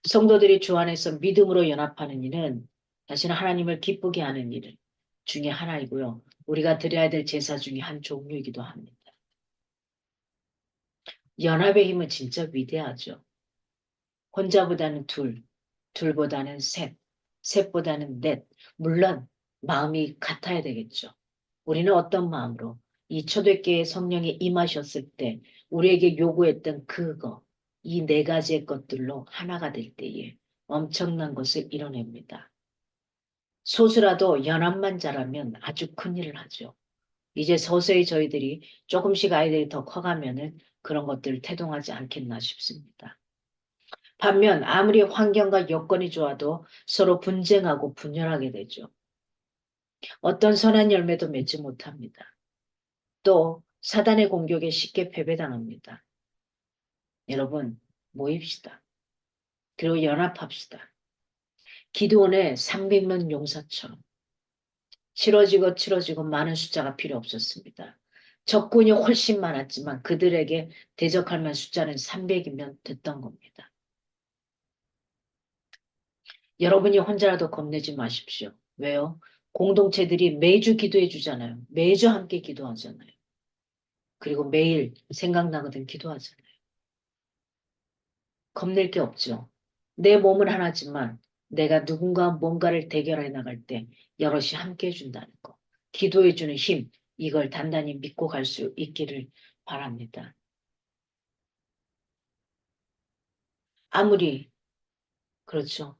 D: 성도들이 주 안에서 믿음으로 연합하는 일은 사실 하나님을 기쁘게 하는 일 중에 하나이고요. 우리가 드려야 될 제사 중에 한 종류이기도 합니다. 연합의 힘은 진짜 위대하죠. 혼자보다는 둘, 둘보다는 셋, 셋보다는 넷. 물론 마음이 같아야 되겠죠. 우리는 어떤 마음으로 이 초대교회 성령이 임하셨을 때 우리에게 요구했던 그거, 이 네 가지의 것들로 하나가 될 때에 엄청난 것을 이뤄냅니다. 소수라도 연합만 잘하면 아주 큰일을 하죠. 이제 서서히 저희들이 조금씩 아이들이 더 커가면은 그런 것들을 태동하지 않겠나 싶습니다. 반면 아무리 환경과 여건이 좋아도 서로 분쟁하고 분열하게 되죠. 어떤 선한 열매도 맺지 못합니다. 또 사단의 공격에 쉽게 패배당합니다. 여러분 모입시다. 그리고 연합합시다. 기드온의 300명 용사처럼 치러지고 많은 숫자가 필요 없었습니다. 적군이 훨씬 많았지만 그들에게 대적할 만한 숫자는 300이면 됐던 겁니다. 여러분이 혼자라도 겁내지 마십시오. 왜요? 공동체들이 매주 기도해 주잖아요. 매주 함께 기도하잖아요. 그리고 매일 생각나거든 기도하잖아요. 겁낼 게 없죠. 내 몸은 하나지만 내가 누군가 뭔가를 대결해 나갈 때 여럿이 함께 해준다는 거. 기도해 주는 힘, 이걸 단단히 믿고 갈 수 있기를 바랍니다. 아무리, 그렇죠.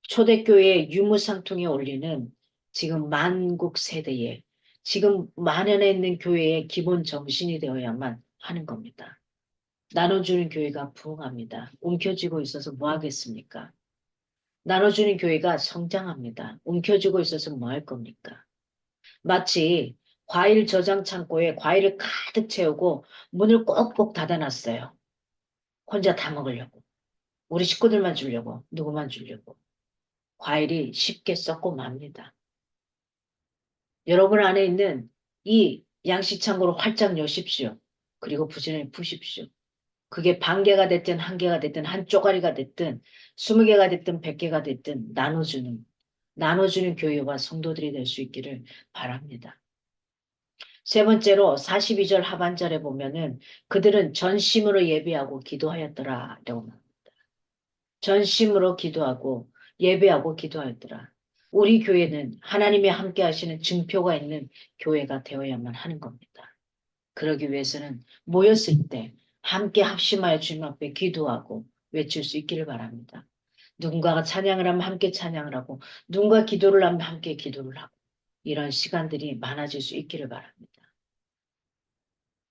D: 초대교회 유무상통에 올리는 지금 만국 세대에 지금 만연해 있는 교회의 기본 정신이 되어야만 하는 겁니다. 나눠주는 교회가 부흥합니다. 움켜쥐고 있어서 뭐 하겠습니까? 나눠주는 교회가 성장합니다. 움켜쥐고 있어서 뭐 할 겁니까? 마치 과일 저장 창고에 과일을 가득 채우고 문을 꼭꼭 닫아놨어요. 혼자 다 먹으려고. 우리 식구들만 주려고. 누구만 주려고. 과일이 쉽게 썩고 맙니다. 여러분 안에 있는 이 양식 창고를 활짝 여십시오. 그리고 부지런히 푸십시오. 그게 반 개가 됐든 한 개가 됐든 한 쪼가리가 됐든 20개가 됐든 100개가 됐든 나눠주는 교회와 성도들이 될 수 있기를 바랍니다. 세 번째로 42절 하반절에 보면은 그들은 전심으로 예배하고 기도하였더라 라고 나옵니다. 전심으로 기도하고 예배하고 기도하였더라. 우리 교회는 하나님이 함께 하시는 증표가 있는 교회가 되어야만 하는 겁니다. 그러기 위해서는 모였을 때 함께 합심하여 주님 앞에 기도하고 외칠 수 있기를 바랍니다. 누군가가 찬양을 하면 함께 찬양을 하고 누군가 기도를 하면 함께 기도를 하고 이런 시간들이 많아질 수 있기를 바랍니다.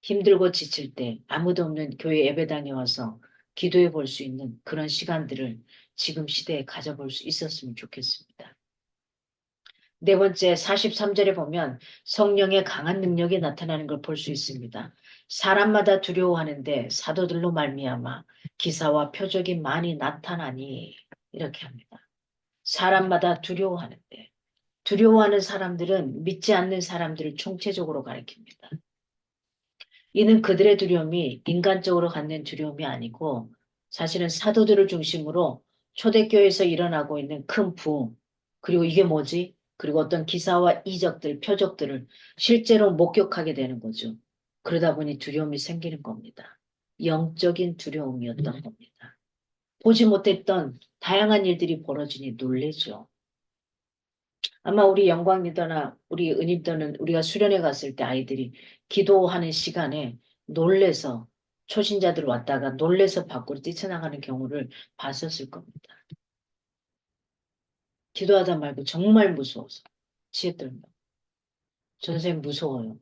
D: 힘들고 지칠 때 아무도 없는 교회 예배당에 와서 기도해 볼 수 있는 그런 시간들을 지금 시대에 가져볼 수 있었으면 좋겠습니다. 네 번째 43절에 보면 성령의 강한 능력이 나타나는 걸 볼 수 있습니다. 사람마다 두려워하는데 사도들로 말미암아 기사와 표적이 많이 나타나니 이렇게 합니다. 사람마다 두려워하는데 두려워하는 사람들은 믿지 않는 사람들을 총체적으로 가리킵니다. 이는 그들의 두려움이 인간적으로 갖는 두려움이 아니고 사실은 사도들을 중심으로 초대교회에서 일어나고 있는 큰 부흥 그리고 이게 뭐지? 그리고 어떤 기사와 이적들, 표적들을 실제로 목격하게 되는 거죠. 그러다 보니 두려움이 생기는 겁니다. 영적인 두려움이었던 겁니다. 보지 못했던 다양한 일들이 벌어지니 놀래죠. 아마 우리 영광 리더나 우리 은입들은 우리가 수련회 갔을 때 아이들이 기도하는 시간에 놀래서 초신자들 왔다가 놀래서 밖으로 뛰쳐나가는 경우를 봤었을 겁니다. 기도하다 말고 정말 무서워서 치에 떨며 전생 무서워요.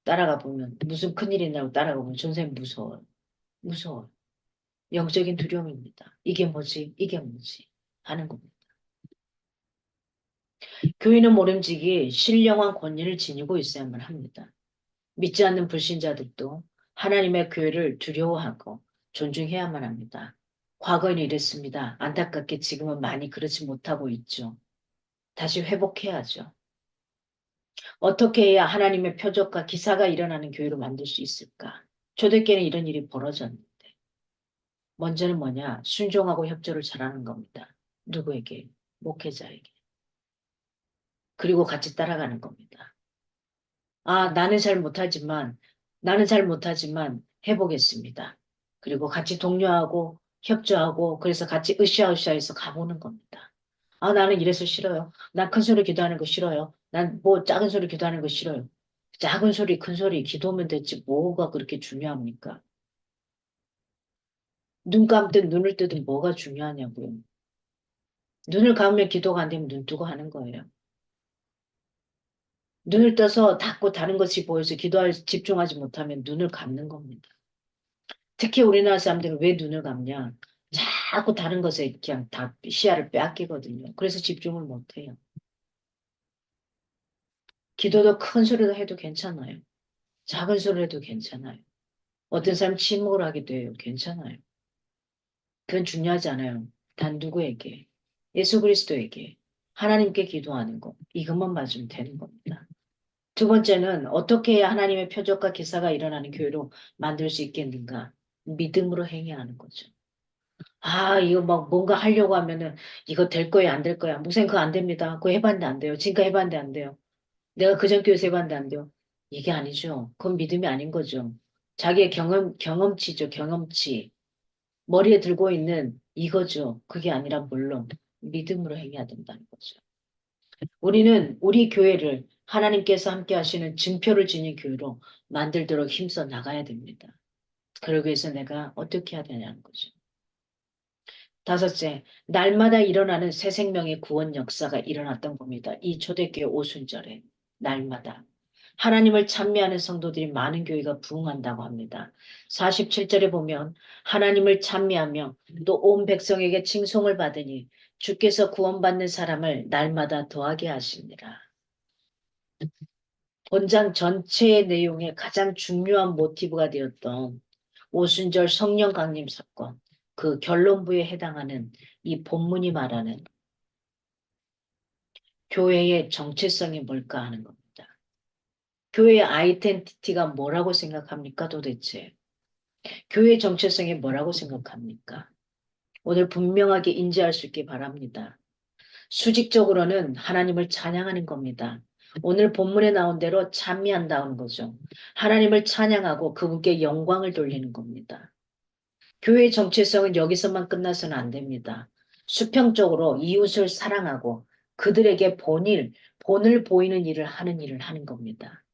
D: 따라가 보면 무슨 큰일이 나고 따라가 보면 전생 무서워요. 무서워요. 영적인 두려움입니다. 이게 뭐지? 이게 뭐지? 하는 겁니다. 교회는 모름지기 신령한 권위를 지니고 있어야만 합니다. 믿지 않는 불신자들도 하나님의 교회를 두려워하고 존중해야만 합니다. 과거에는 이랬습니다. 안타깝게 지금은 많이 그렇지 못하고 있죠. 다시 회복해야죠. 어떻게 해야 하나님의 표적과 기사가 일어나는 교회로 만들 수 있을까? 초대교회는 이런 일이 벌어졌는데 먼저는 뭐냐? 순종하고 협조를 잘하는 겁니다. 누구에게? 목회자에게. 그리고 같이 따라가는 겁니다. 아, 나는 잘 못하지만 해보겠습니다. 그리고 같이 독려하고 협조하고 그래서 같이 으쌰으쌰해서 가보는 겁니다. 아, 나는 이래서 싫어요. 난 큰 소리 기도하는 거 싫어요. 난 뭐 작은 소리 기도하는 거 싫어요. 작은 소리, 큰 소리 기도하면 됐지 뭐가 그렇게 중요합니까? 눈 감든 눈을 뜨든 뭐가 중요하냐고요. 눈을 감으면 기도가 안 되면 눈 뜨고 하는 거예요. 눈을 떠서 닫고 다른 것이 보여서 집중하지 못하면 눈을 감는 겁니다. 특히 우리나라 사람들은 왜 눈을 감냐? 자꾸 다른 것에 그냥 다 시야를 빼앗기거든요. 그래서 집중을 못해요. 기도도 큰 소리로 해도 괜찮아요. 작은 소리로 해도 괜찮아요. 어떤 사람 침묵을 하기도 해요. 괜찮아요. 그건 중요하지 않아요. 단 누구에게? 예수 그리스도에게. 하나님께 기도하는 것. 이것만 맞으면 되는 겁니다. 두 번째는 어떻게 해야 하나님의 표적과 기사가 일어나는 교회로 만들 수 있겠는가? 믿음으로 행해야 하는 거죠. 아, 이거 막 뭔가 하려고 하면은 이거 될 거야, 안 될 거야. 목사님 그거 안 됩니다. 그거 해봤는데 안 돼요. 지금까지 해봤는데 안 돼요. 내가 그전 교회에서 해봤는데 안 돼요. 이게 아니죠. 그건 믿음이 아닌 거죠. 자기의 경험치죠, 경험치. 머리에 들고 있는 이거죠. 그게 아니라 물론 믿음으로 행해야 된다는 거죠. 우리는 우리 교회를 하나님께서 함께 하시는 증표를 지닌 교회로 만들도록 힘써 나가야 됩니다. 그러기 위해서 내가 어떻게 해야 되냐는 거죠. 다섯째, 날마다 일어나는 새 생명의 구원 역사가 일어났던 겁니다. 이 초대교회 오순절에 날마다. 하나님을 찬미하는 성도들이 많은 교회가 부흥한다고 합니다. 47절에 보면 하나님을 찬미하며 또 온 백성에게 칭송을 받으니 주께서 구원받는 사람을 날마다 더하게 하시니라. 본장 전체의 내용에 가장 중요한 모티브가 되었던 오순절 성령 강림 사건, 그 결론부에 해당하는 이 본문이 말하는 교회의 정체성이 뭘까 하는 겁니다. 교회의 아이덴티티가 뭐라고 생각합니까 도대체? 교회의 정체성이 뭐라고 생각합니까? 오늘 분명하게 인지할 수 있기 바랍니다. 수직적으로는 하나님을 찬양하는 겁니다. 오늘 본문에 나온 대로 찬미한다는 거죠. 하나님을 찬양하고 그분께 영광을 돌리는 겁니다. 교회의 정체성은 여기서만 끝나서는 안 됩니다. 수평적으로 이웃을 사랑하고 그들에게 본을 보이는 일을 하는 겁니다.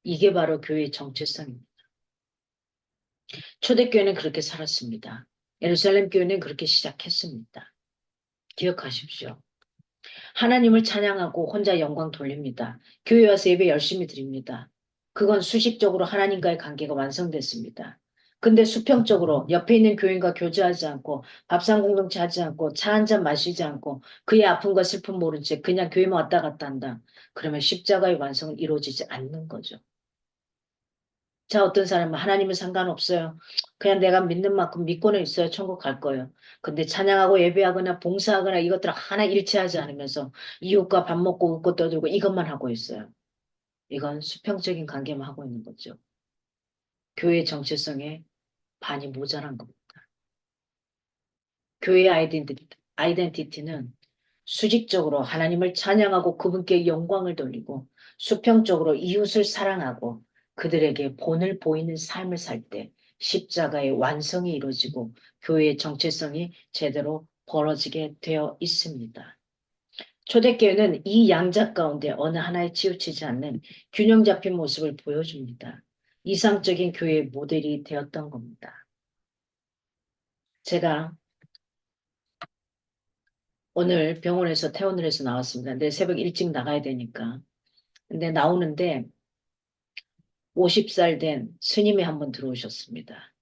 D: 이게 바로 교회의 정체성입니다. 초대교회는 그렇게 살았습니다. 예루살렘 교회는 그렇게 시작했습니다. 기억하십시오. 하나님을 찬양하고 혼자 영광 돌립니다. 교회 와서 예배 열심히 드립니다. 그건 수식적으로 하나님과의 관계가 완성됐습니다. 근데 수평적으로 옆에 있는 교인과 교제하지 않고 밥상 공동체 하지 않고 차 한 잔 마시지 않고 그의 아픔과 슬픔 모른 채 그냥 교회만 왔다 갔다 한다. 그러면 십자가의 완성은 이루어지지 않는 거죠. 자, 어떤 사람은 하나님은 상관없어요. 그냥 내가 믿는 만큼 믿고는 있어요. 천국 갈 거예요. 근데 찬양하고 예배하거나 봉사하거나 이것들 하나 일치하지 않으면서 이웃과 밥 먹고 웃고 떠들고 이것만 하고 있어요. 이건 수평적인 관계만 하고 있는 거죠. 교회의 정체성에 반이 모자란 겁니다. 교회의 아이덴티티는 수직적으로 하나님을 찬양하고 그분께 영광을 돌리고 수평적으로 이웃을 사랑하고 그들에게 본을 보이는 삶을 살 때 십자가의 완성이 이루어지고 교회의 정체성이 제대로 벌어지게 되어 있습니다. 초대교회는 이 양자 가운데 어느 하나에 치우치지 않는 균형 잡힌 모습을 보여줍니다. 이상적인 교회의 모델이 되었던 겁니다. 제가 오늘 병원에서 퇴원을 해서 나왔습니다. 근데 새벽 일찍 나가야 되니까. 근데 나오는데 50살 된 스님이 한 분 들어오셨습니다.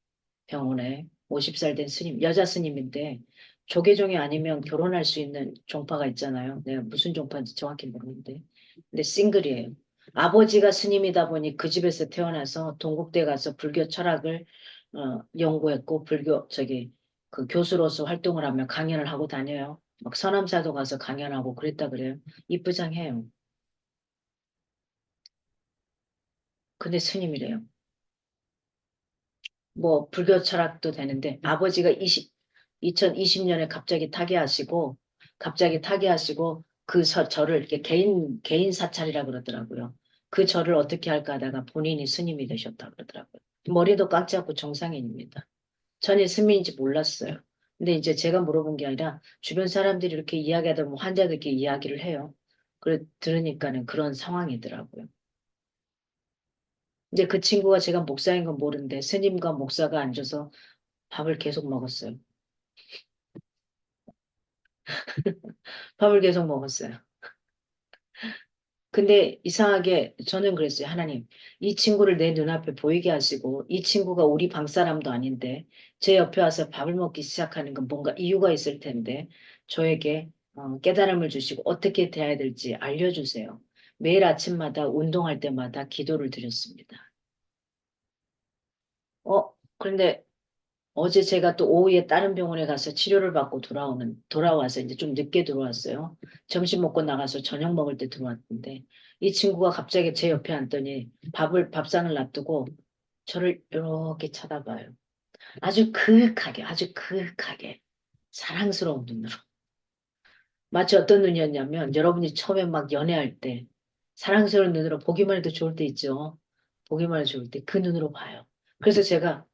D: 병원에 50살 된 스님, 여자 스님인데 조계종이 아니면 결혼할 수 있는 종파가 있잖아요. 내가 무슨 종파인지 정확히 모르는데. 근데 싱글이에요. 아버지가 스님이다 보니 그 집에서 태어나서 동국대 가서 불교 철학을 연구했고 그 교수로서 활동을 하며 강연을 하고 다녀요. 막 서남사도 가서 강연하고 그랬다 그래요. 이쁘장해요. 근데 스님이래요. 뭐 불교 철학도 되는데 아버지가 2020년에 갑자기 타계하시고 절을 이렇게 개인 사찰이라 그러더라고요. 그 절을 어떻게 할까 하다가 본인이 스님이 되셨다 그러더라고요. 머리도 깎지 않고 정상인입니다. 전에 스님인지 몰랐어요. 근데 이제 제가 물어본 게 아니라 주변 사람들이 이렇게 이야기하다 보면 환자들끼리 이야기를 해요. 그래 들으니까는 그런 상황이더라고요. 이제 그 친구가 제가 목사인 건 모르는데 스님과 목사가 앉아서 밥을 계속 먹었어요. 밥을 계속 먹었어요. 근데 이상하게 저는 그랬어요. 하나님, 이 친구를 내 눈앞에 보이게 하시고 이 친구가 우리 방 사람도 아닌데 제 옆에 와서 밥을 먹기 시작하는 건 뭔가 이유가 있을 텐데 저에게 깨달음을 주시고 어떻게 대해야 될지 알려주세요. 매일 아침마다 운동할 때마다 기도를 드렸습니다. 그런데 어제 제가 또 오후에 다른 병원에 가서 치료를 받고 돌아와서 이제 좀 늦게 들어왔어요. 점심 먹고 나가서 저녁 먹을 때 들어왔는데, 이 친구가 갑자기 제 옆에 앉더니 밥상을 놔두고 저를 이렇게 쳐다봐요. 아주 그윽하게, 사랑스러운 눈으로. 마치 어떤 눈이었냐면, 여러분이 처음에 막 연애할 때, 사랑스러운 눈으로 보기만 해도 좋을 때 있죠. 보기만 해도 좋을 때 그 눈으로 봐요. 그래서 제가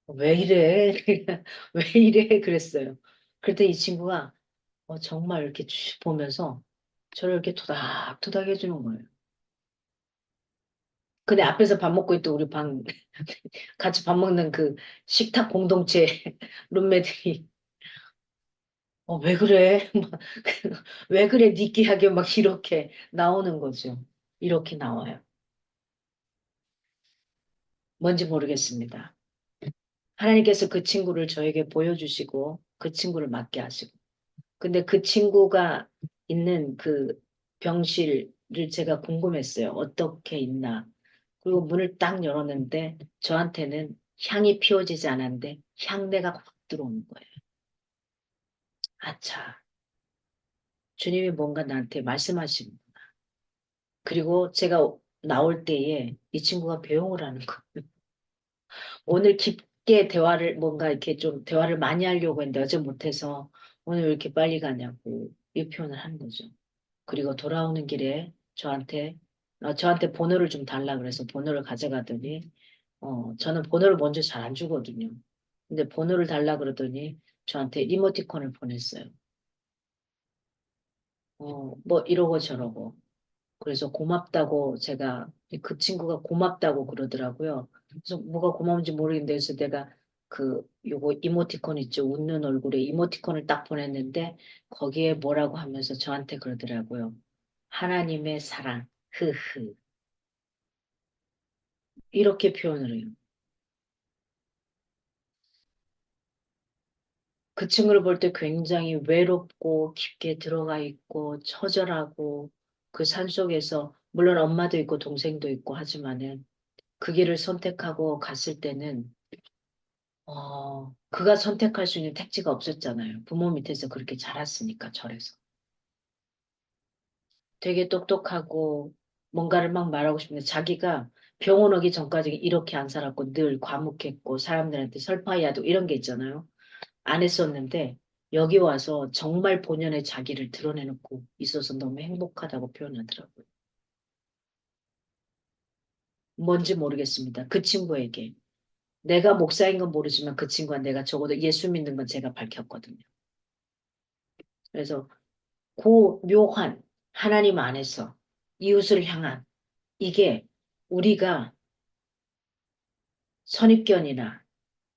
D: 왜 이래? 왜 이래? 그랬어요. 그랬더니 이 친구가 정말 이렇게 쭉 보면서 저를 이렇게 토닥토닥 해주는 거예요. 근데 앞에서 밥 먹고 있던 우리 방, 같이 밥 먹는 그 식탁 공동체 룸메들이, 왜 그래? 막, 왜 그래? 니끼하게 막 이렇게 나오는 거죠. 이렇게 나와요. 뭔지 모르겠습니다. 하나님께서 그 친구를 저에게 보여주시고 그 친구를 맡게 하시고 근데 그 친구가 있는 그 병실을 제가 궁금했어요. 어떻게 있나. 그리고 문을 딱 열었는데 저한테는 향이 피워지지 않았는데 향내가 확 들어오는 거예요. 아차. 주님이 뭔가 나한테 말씀하신. 그리고 제가 나올 때에 이 친구가 배웅을 하는 거예요. 오늘 깊게 뭔가 이렇게 좀 대화를 많이 하려고 했는데 어제 못해서 오늘 왜 이렇게 빨리 가냐고 이 표현을 하는 거죠. 그리고 돌아오는 길에 저한테 번호를 좀 달라 그래서 번호를 가져가더니, 저는 번호를 먼저 잘 안 주거든요. 근데 번호를 달라 그러더니 저한테 이모티콘을 보냈어요. 뭐 이러고 저러고. 그래서 고맙다고 그 친구가 고맙다고 그러더라고요. 그래서 뭐가 고마운지 모르겠는데, 그래서 내가 요거 이모티콘 있죠. 웃는 얼굴에 이모티콘을 딱 보냈는데, 거기에 뭐라고 하면서 저한테 그러더라고요. 하나님의 사랑, 흐흐. 이렇게 표현을 해요. 그 친구를 볼 때 굉장히 외롭고 깊게 들어가 있고 처절하고 그 산속에서 물론 엄마도 있고 동생도 있고 하지만은 그 길을 선택하고 갔을 때는 그가 선택할 수 있는 택지가 없었잖아요. 부모 밑에서 그렇게 자랐으니까 절에서. 되게 똑똑하고 뭔가를 막 말하고 싶은데 자기가 병원 오기 전까지 이렇게 안 살았고 늘 과묵했고 사람들한테 설파이하고 이런 게 있잖아요. 안 했었는데 여기 와서 정말 본연의 자기를 드러내놓고 있어서 너무 행복하다고 표현하더라고요. 뭔지 모르겠습니다. 그 친구에게. 내가 목사인 건 모르지만 그 친구가 내가 적어도 예수 믿는 건 제가 밝혔거든요. 그래서 고묘한 하나님 안에서 이웃을 향한 이게 우리가 선입견이나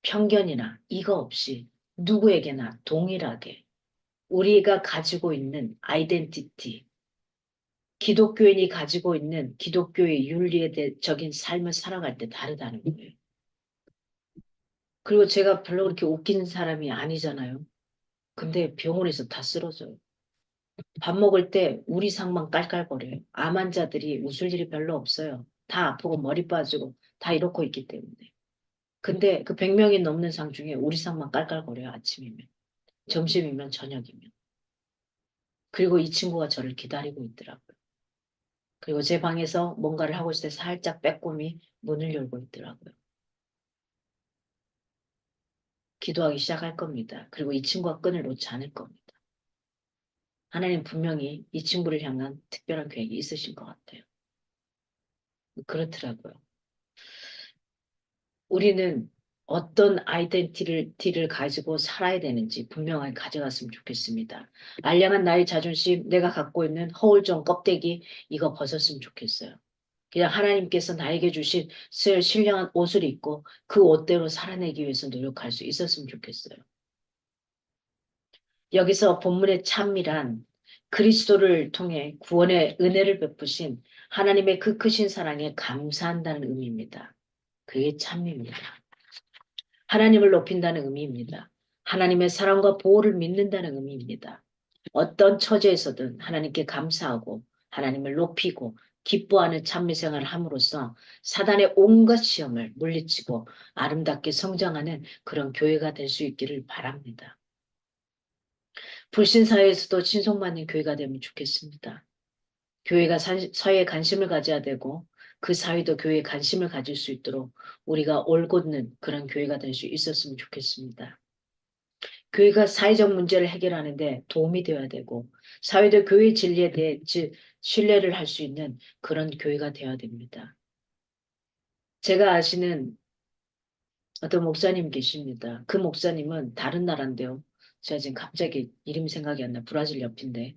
D: 편견이나 이거 없이 누구에게나 동일하게 우리가 가지고 있는 아이덴티티, 기독교인이 가지고 있는 기독교의 윤리에 대적인 삶을 살아갈 때 다르다는 거예요. 그리고 제가 별로 그렇게 웃기는 사람이 아니잖아요. 근데 병원에서 다 쓰러져요. 밥 먹을 때 우리 상만 깔깔거려요. 암 환자들이 웃을 일이 별로 없어요. 다 아프고 머리 빠지고 다 이렇고 있기 때문에. 근데 그 100명이 넘는 상 중에 우리 상만 깔깔거려요. 아침이면. 점심이면 저녁이면. 그리고 이 친구가 저를 기다리고 있더라고요. 그리고 제 방에서 뭔가를 하고 있을 때 살짝 빼꼼히 문을 열고 있더라고요. 기도하기 시작할 겁니다. 그리고 이 친구와 끈을 놓지 않을 겁니다. 하나님 분명히 이 친구를 향한 특별한 계획이 있으신 것 같아요. 그렇더라고요. 우리는 어떤 아이덴티티를 가지고 살아야 되는지 분명하게 가져갔으면 좋겠습니다. 알량한 나의 자존심, 내가 갖고 있는 허울정 껍데기 이거 벗었으면 좋겠어요. 그냥 하나님께서 나에게 주신 신령한 옷을 입고 그 옷대로 살아내기 위해서 노력할 수 있었으면 좋겠어요. 여기서 본문의 참이란 그리스도를 통해 구원의 은혜를 베푸신 하나님의 그 크신 사랑에 감사한다는 의미입니다. 그게 참입니다. 하나님을 높인다는 의미입니다. 하나님의 사랑과 보호를 믿는다는 의미입니다. 어떤 처지에서든 하나님께 감사하고 하나님을 높이고 기뻐하는 참미 생활을 함으로써 사단의 온갖 시험을 물리치고 아름답게 성장하는 그런 교회가 될 수 있기를 바랍니다. 불신사회에서도 신속받는 교회가 되면 좋겠습니다. 교회가 사회에 관심을 가져야 되고 그 사회도 교회에 관심을 가질 수 있도록 우리가 올곧는 그런 교회가 될 수 있었으면 좋겠습니다. 교회가 사회적 문제를 해결하는데 도움이 되어야 되고 사회도 교회 진리에 대해 신뢰를 할 수 있는 그런 교회가 되어야 됩니다. 제가 아시는 어떤 목사님 계십니다. 그 목사님은 다른 나라인데요. 제가 지금 갑자기 이름이 생각이 안 나. 브라질 옆인데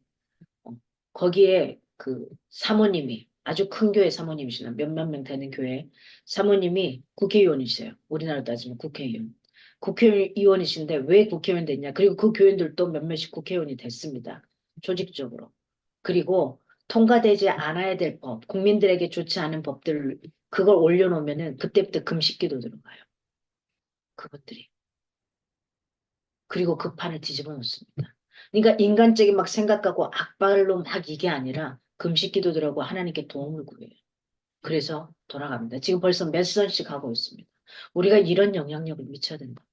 D: 어, 거기에 그 사모님이 아주 큰 교회 사모님이시나 몇몇 명 되는 교회 사모님이 국회의원이세요. 우리나라 따지면 국회의원. 국회의원이신데 왜 국회의원 됐냐. 그리고 그 교인들도 몇몇이 국회의원이 됐습니다. 조직적으로. 그리고 통과되지 않아야 될 법, 국민들에게 좋지 않은 법들을 그걸 올려놓으면은 그때부터 금식기도 들어가요. 그것들이. 그리고 그 판을 뒤집어 놓습니다. 그러니까 인간적인 막 생각하고 악발로 막 이게 아니라 금식기도들하고 하나님께 도움을 구해요. 그래서 돌아갑니다. 지금 벌써 몇 선씩 하고 있습니다. 우리가 이런 영향력을 미쳐야 된다.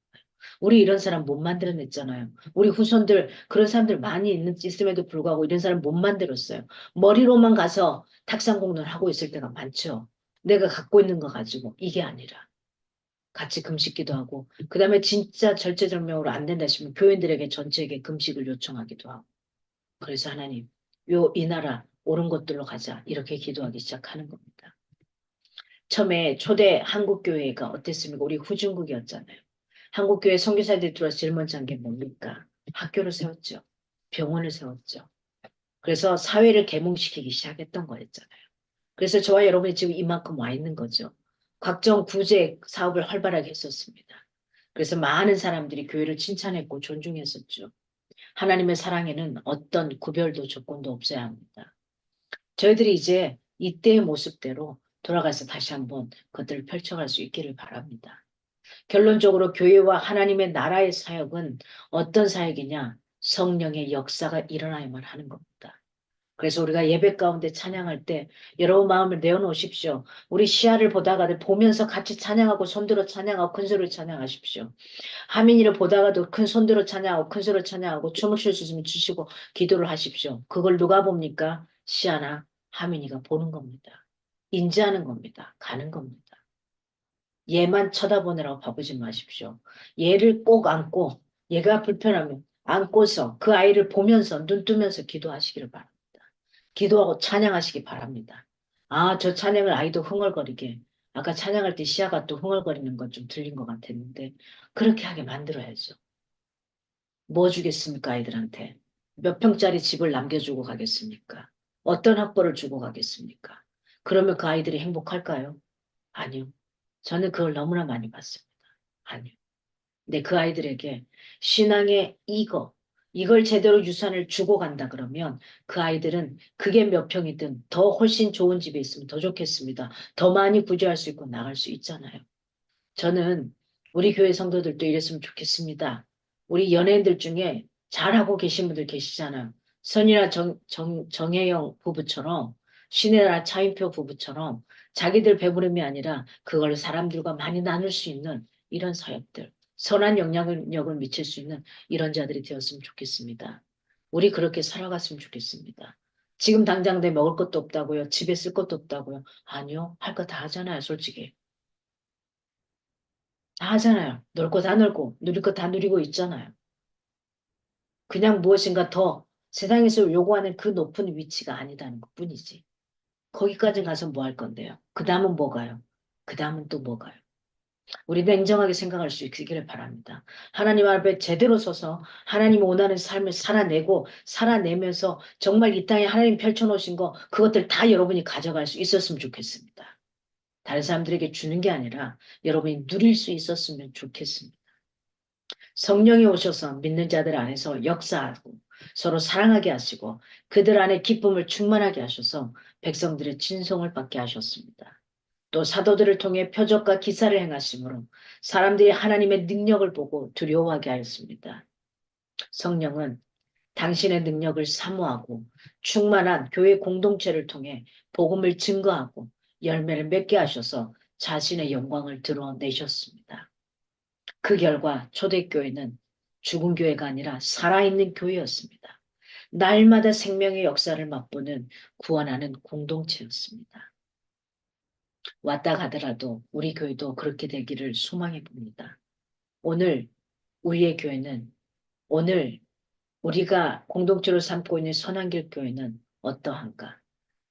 D: 우리 이런 사람 못 만들어냈잖아요. 우리 후손들 그런 사람들 많이 있음에도 불구하고 이런 사람 못 만들었어요. 머리로만 가서 탁상공론을 하고 있을 때가 많죠. 내가 갖고 있는 거 가지고 이게 아니라 같이 금식기도 하고 그다음에 진짜 절제절명으로 안 된다 싶으면 교인들에게 전체에게 금식을 요청하기도 하고 그래서 하나님 이 나라 옳은 것들로 가자 이렇게 기도하기 시작하는 겁니다. 처음에 초대 한국교회가 어땠습니까? 우리 후진국이었잖아요. 한국교회 선교사들이 들어와서 제일 먼저 한 게 뭡니까? 학교를 세웠죠. 병원을 세웠죠. 그래서 사회를 계몽시키기 시작했던 거였잖아요. 그래서 저와 여러분이 지금 이만큼 와 있는 거죠. 각종 구제 사업을 활발하게 했었습니다. 그래서 많은 사람들이 교회를 칭찬했고 존중했었죠. 하나님의 사랑에는 어떤 구별도 조건도 없어야 합니다. 저희들이 이제 이때의 모습대로 돌아가서 다시 한번 그것들을 펼쳐갈 수 있기를 바랍니다. 결론적으로 교회와 하나님의 나라의 사역은 어떤 사역이냐? 성령의 역사가 일어나야만 하는 겁니다. 그래서 우리가 예배 가운데 찬양할 때 여러분 마음을 내어놓으십시오. 우리 시야를 보다가도 보면서 같이 찬양하고 손들어 찬양하고 큰 소리로 찬양하십시오. 하민이를 보다가도 큰 손들어 찬양하고 큰 소리로 찬양하고 춤을 출 수 있으면 추시고 기도를 하십시오. 그걸 누가 봅니까? 시야나 하민이가 보는 겁니다. 인지하는 겁니다. 가는 겁니다. 얘만 쳐다보느라고 바쁘지 마십시오. 얘를 꼭 안고 얘가 불편하면 안고서 그 아이를 보면서 눈 뜨면서 기도하시기를 바랍니다. 기도하고 찬양하시기 바랍니다. 아, 저 찬양을 아이도 흥얼거리게. 아까 찬양할 때 시아가 또 흥얼거리는 건 좀 들린 것 같았는데 그렇게 하게 만들어야죠. 뭐 주겠습니까, 아이들한테? 몇 평짜리 집을 남겨주고 가겠습니까? 어떤 학벌을 주고 가겠습니까? 그러면 그 아이들이 행복할까요? 아니요. 저는 그걸 너무나 많이 봤습니다. 아니요. 근데 그 아이들에게 신앙의 이걸 제대로 유산을 주고 간다 그러면 그 아이들은 그게 몇 평이든 더 훨씬 좋은 집에 있으면 더 좋겠습니다. 더 많이 구제할 수 있고 나갈 수 있잖아요. 저는 우리 교회 성도들도 이랬으면 좋겠습니다. 우리 연예인들 중에 잘하고 계신 분들 계시잖아요. 선이나 정혜영 부부처럼 신혜나 차인표 부부처럼 자기들 배부름이 아니라 그걸 사람들과 많이 나눌 수 있는 이런 사역들. 선한 영향력을 미칠 수 있는 이런 자들이 되었으면 좋겠습니다. 우리 그렇게 살아갔으면 좋겠습니다. 지금 당장 내 먹을 것도 없다고요? 집에 쓸 것도 없다고요? 아니요. 할 거 다 하잖아요, 솔직히. 다 하잖아요. 놀 거 다 놀고, 누릴 거 다 누리고 있잖아요. 그냥 무엇인가 더 세상에서 요구하는 그 높은 위치가 아니다는 것 뿐이지. 거기까지 가서 뭐 할 건데요? 그 다음은 뭐가요? 그 다음은 또 뭐가요? 우리 냉정하게 생각할 수 있기를 바랍니다. 하나님 앞에 제대로 서서 하나님이 원하는 삶을 살아내고 살아내면서 정말 이 땅에 하나님 펼쳐놓으신 거 그것들 다 여러분이 가져갈 수 있었으면 좋겠습니다. 다른 사람들에게 주는 게 아니라 여러분이 누릴 수 있었으면 좋겠습니다. 성령이 오셔서 믿는 자들 안에서 역사하고 서로 사랑하게 하시고 그들 안에 기쁨을 충만하게 하셔서 백성들의 진송을 받게 하셨습니다. 또 사도들을 통해 표적과 기사를 행하심으로 사람들이 하나님의 능력을 보고 두려워하게 하였습니다. 성령은 당신의 능력을 사모하고 충만한 교회 공동체를 통해 복음을 증거하고 열매를 맺게 하셔서 자신의 영광을 드러내셨습니다. 그 결과 초대교회는 죽은 교회가 아니라 살아있는 교회였습니다. 날마다 생명의 역사를 맛보는 구원하는 공동체였습니다. 왔다 가더라도 우리 교회도 그렇게 되기를 소망해 봅니다. 오늘 우리의 교회는 오늘 우리가 공동체로 삼고 있는 선한길 교회는 어떠한가?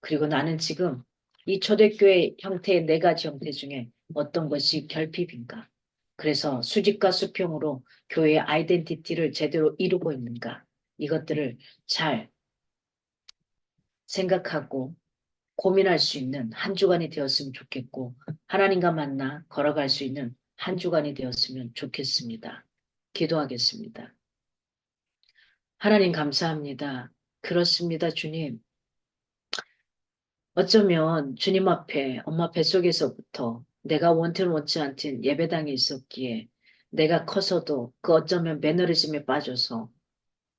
D: 그리고 나는 지금 이 초대교회 형태의 4가지 형태 중에 어떤 것이 결핍인가? 그래서 수직과 수평으로 교회의 아이덴티티를 제대로 이루고 있는가? 이것들을 잘 생각하고 고민할 수 있는 한 주간이 되었으면 좋겠고 하나님과 만나 걸어갈 수 있는 한 주간이 되었으면 좋겠습니다. 기도하겠습니다. 하나님 감사합니다. 그렇습니다, 주님. 어쩌면 주님 앞에 엄마 뱃속에서부터 내가 원튼 원치 않든 예배당에 있었기에 내가 커서도 그 어쩌면 매너리즘에 빠져서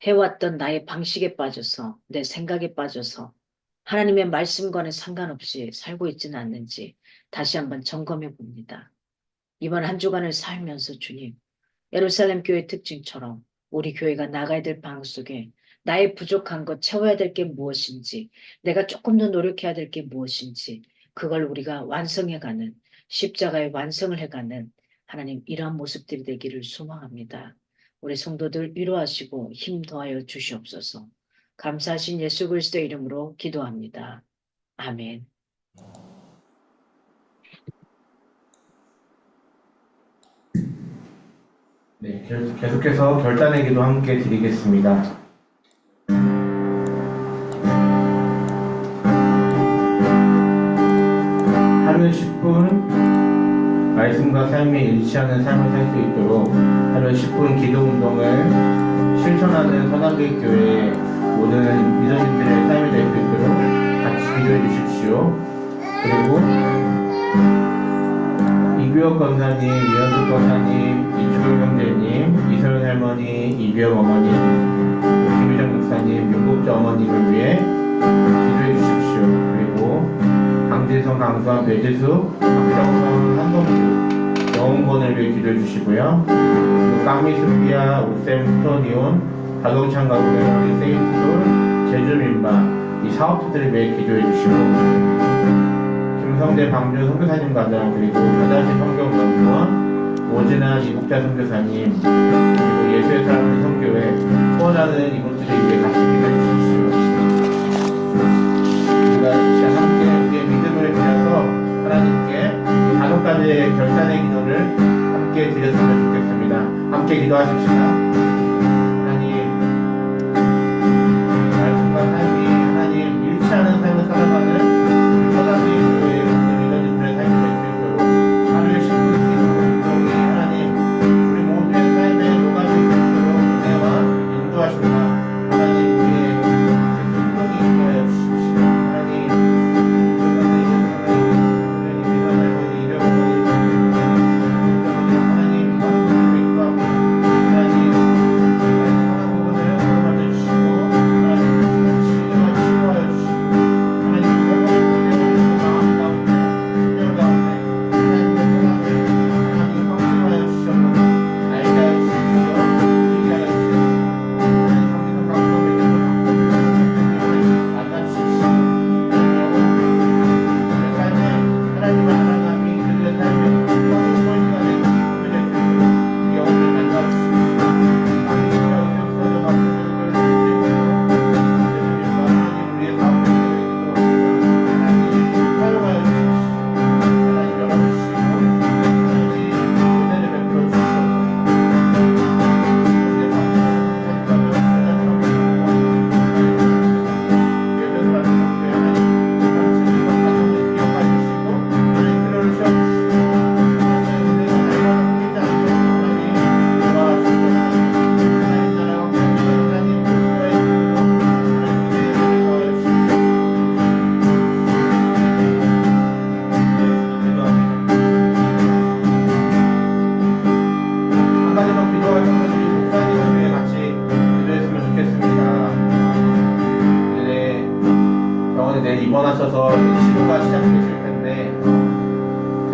D: 해왔던 나의 방식에 빠져서 내 생각에 빠져서 하나님의 말씀과는 상관없이 살고 있지는 않는지 다시 한번 점검해 봅니다. 이번 한 주간을 살면서 주님, 예루살렘 교회 특징처럼 우리 교회가 나가야 될 방향 속에 나의 부족한 것 채워야 될 게 무엇인지, 내가 조금 더 노력해야 될 게 무엇인지, 그걸 우리가 완성해가는, 십자가의 완성을 해가는 하나님 이러한 모습들이 되기를 소망합니다. 우리 성도들 위로하시고 힘 더하여 주시옵소서. 감사하신 예수 그리스도의 이름으로 기도합니다. 아멘.
A: 네, 계속해서 결단의 기도 함께 드리겠습니다. 하루에 10분 말씀과 삶이 일치하는 삶을 살 수 있도록 하루에 10분 기도 운동을 실천하는 선한교회 교회의 모든 믿음인들의 삶이 될 수 있도록 같이 기도해 주십시오. 그리고 이규혁 권사님, 이현숙 권사님, 이주경 형제님, 이소연 할머니, 이규혁 어머님, 김유정 목사님, 윤국자 어머님을 위해 기도해 주십시오. 그리고 강진성, 강수환, 배지수, 박정선, 한동주, 영웅권을 위해 기도해 주시고요. 깡미스피아, 옥샘, 스토니온, 다동창 가구의 세인트돌, 제주민바 이 사업주들을 위해 기도해 주시고 김성대 방주 선교사님 가장 그리고 가다시 성경연구원 오진아 이국자 선교사님 그리고 예수의 사람들 선교회 후원하는 이분들을 위해 같이 기도해 주십시오. 우리가 진짜 함께 우리의 믿음을 드려서 하나님께 5가지의 결단의 기도를 함께 드렸으면 좋겠습니다. 함께 기도하십시다. 하나님 말씀과 삶이 하나님 일치하는 삶을 살아가는 하나님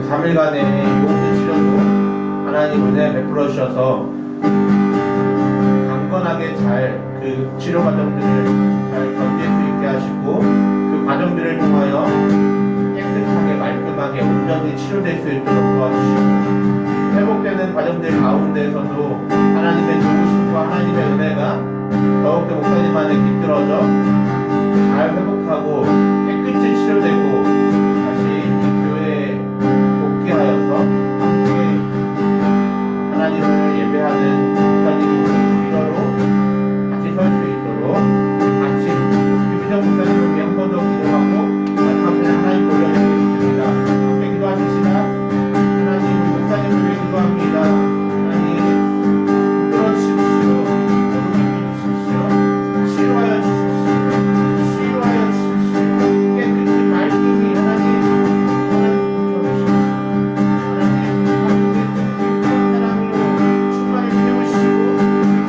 A: 그 3일간의 유혹된 치료도 하나님 은혜 베풀어 주셔서 강건하게 잘 그 치료 과정들을 잘 견딜 수 있게 하시고 그 과정들을 통하여 깨끗하게 말끔하게 온전히 치료될 수 있도록 도와주시고 회복되는 과정들 가운데에서도 하나님의 도우심과 하나님의 은혜가 더욱더 목사님 안에 깃들어져 잘 회복하고 깨끗이 치료되고 다시 이 교회에 복귀하여서 함께 하나님을 예배하는 목사님의 위로로 같이 설 수 있도록 같이 유비정 목사님을 위해 한 번 더 기도하고 마지막에 하나님 돌려드리겠습니다. 함께 기도하십시다. 하나님 우리 목사님을 위해 기도합니다. 하나님 이끌어 주십시오. 어둠을 주십시오. 치유하여 주십시오. 치유하여 주십시오. 깨끗이 말끔히 하나님 붙여주십시오. 하나님 함께 사랑으로 충만히 채우시고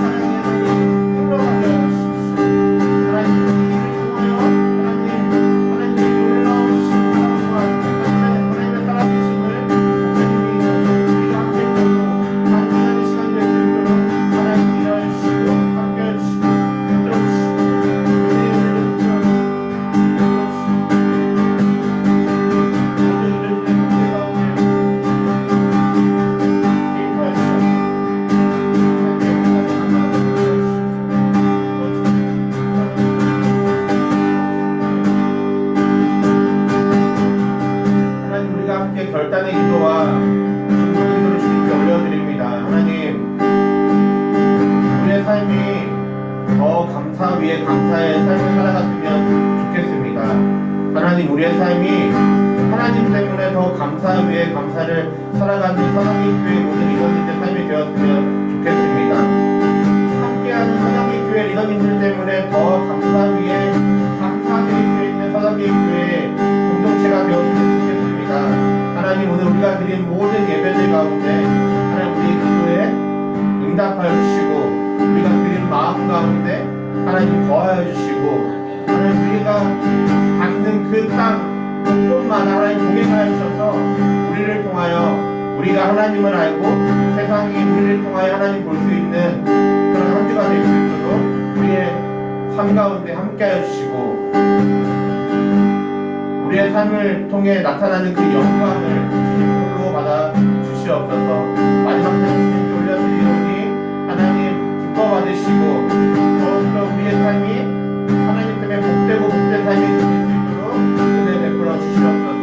A: 사랑의 하나님 흘러가게 하십시오. 하나님 이를 통하여 하나님의 놀라우신 사랑과 하나님의 살아계심을 목사님이 우리가 함께 보고 간증하는 시간 될 수 있도록 하나님 일하여 주시고 함께 해주시고 붙들어 주시고 은혜를 붙들어 하나님 우리가 함께 결단의 기도와 중보의 기도를 주님께 올려드립니다. 하나님 우리의 삶이 더 감사 위에 감사의 삶을 살아갔으면 좋겠습니다. 하나님 우리의 삶이 하나님 때문에 더 감사 위에 감사를 살아가는 사랑의 교회 모든 리더님들 삶이 되었으면 좋겠습니다. 함께하는 사랑의 교회 리더님들 때문에 더 감사 위에 감사드릴 수 있는 사랑의 교회 공동체가 되었으면 좋겠습니다. 하나님 오늘 우리가 드린 모든 예배들 가운데 하나님 우리 기도에 응답하여 주시고 우리가 드린 마음 가운데 하나님 거하여 주시고 하나님 우리가 받는 그 땅 곳곳마다 하나님 동행하여 주셔서 우리를 통하여 우리가 하나님을 알고 세상이 우리를 통하여 하나님 볼 수 있는 그런 한 주가 될 수 있도록 우리의 삶 가운데 함께하여 주시고 우리의 삶을 통해 나타나는 그 영광을 주님 홀로 받아 주시옵소서. 마지막 때문에 올려드리오니 하나님 기뻐 받으시고 더욱더 우리의 삶이 하나님 때문에 복되고 복된 삶이 될 수 있도록 은혜 베풀어 주시옵소서.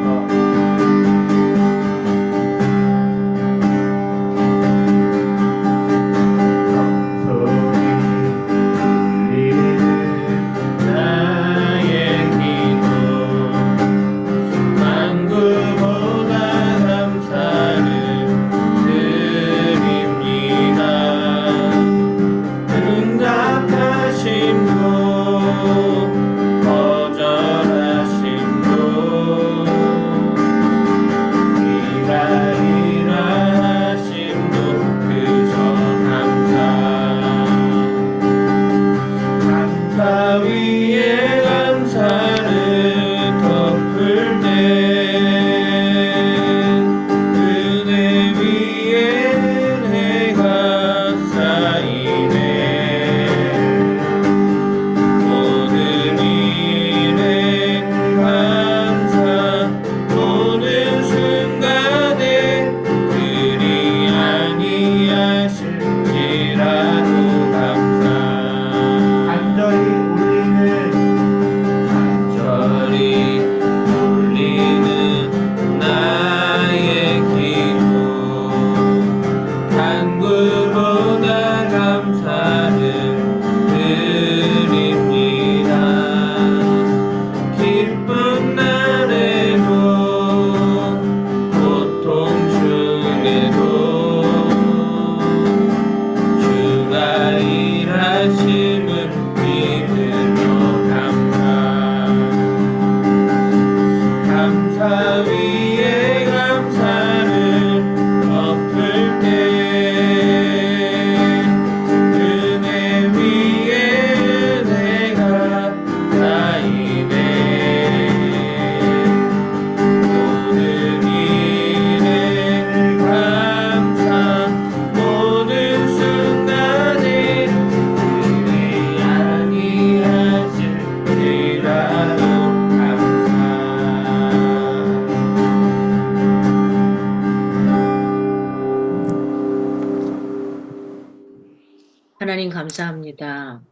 D: 감사합니다.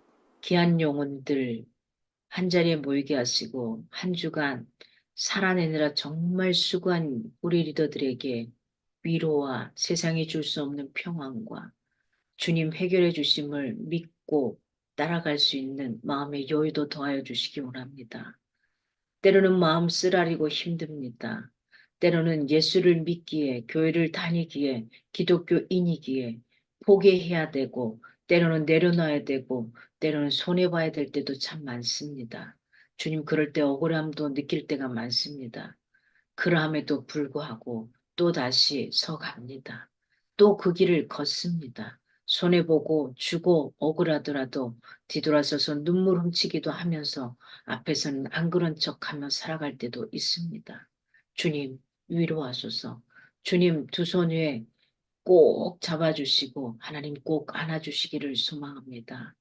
D: 귀한 영혼들 한자리에 모이게 하시고 한 주간 살아내느라 정말 수고한 우리 리더들에게 위로와 세상이 줄 수 없는 평안과 주님 해결해 주심을 믿고 따라갈 수 있는 마음의 여유도 더하여 주시기 원합니다. 때로는 마음 쓰라리고 힘듭니다. 때로는 예수를 믿기에, 교회를 다니기에, 기독교인이기에 포기해야 되고, 때로는 내려놔야 되고, 때로는 손해봐야 될 때도 참 많습니다. 주님, 그럴 때 억울함도 느낄 때가 많습니다. 그러함에도 불구하고 또 다시 서갑니다. 또 그 길을 걷습니다. 손해보고 주고 억울하더라도 뒤돌아서서 눈물 훔치기도 하면서 앞에서는 안 그런 척하며 살아갈 때도 있습니다. 주님 위로하소서. 주님 두 손 위에 꼭 잡아주시고 하나님 꼭 안아주시기를 소망합니다.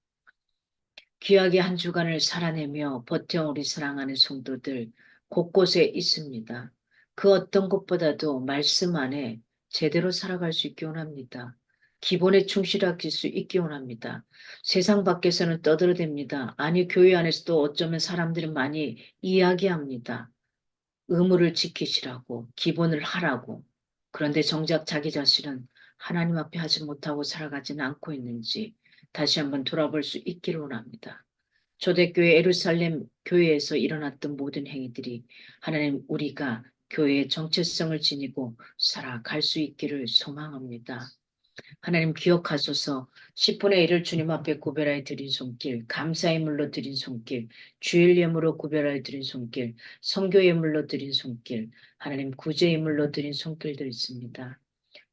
D: 귀하게 한 주간을 살아내며 버텨 우리 사랑하는 성도들 곳곳에 있습니다. 그 어떤 것보다도 말씀 안에 제대로 살아갈 수 있기 원합니다. 기본에 충실할 수 있기 원합니다. 세상 밖에서는 떠들어댑니다. 아니 교회 안에서도 어쩌면 사람들이 많이 이야기합니다. 의무를 지키시라고 기본을 하라고. 그런데 정작 자기 자신은 하나님 앞에 하지 못하고 살아가지는 않고 있는지 다시 한번 돌아볼 수 있기를 원합니다. 초대교회 에루살렘 교회에서 일어났던 모든 행위들이 하나님 우리가 교회의 정체성을 지니고 살아갈 수 있기를 소망합니다. 하나님 기억하소서 10분의 1을 주님 앞에 구별하여 드린 손길, 감사의 물로 드린 손길, 주일 예물로 구별하여 드린 손길, 성교 예물로 드린 손길, 하나님 구제 예물로 드린 손길들 있습니다.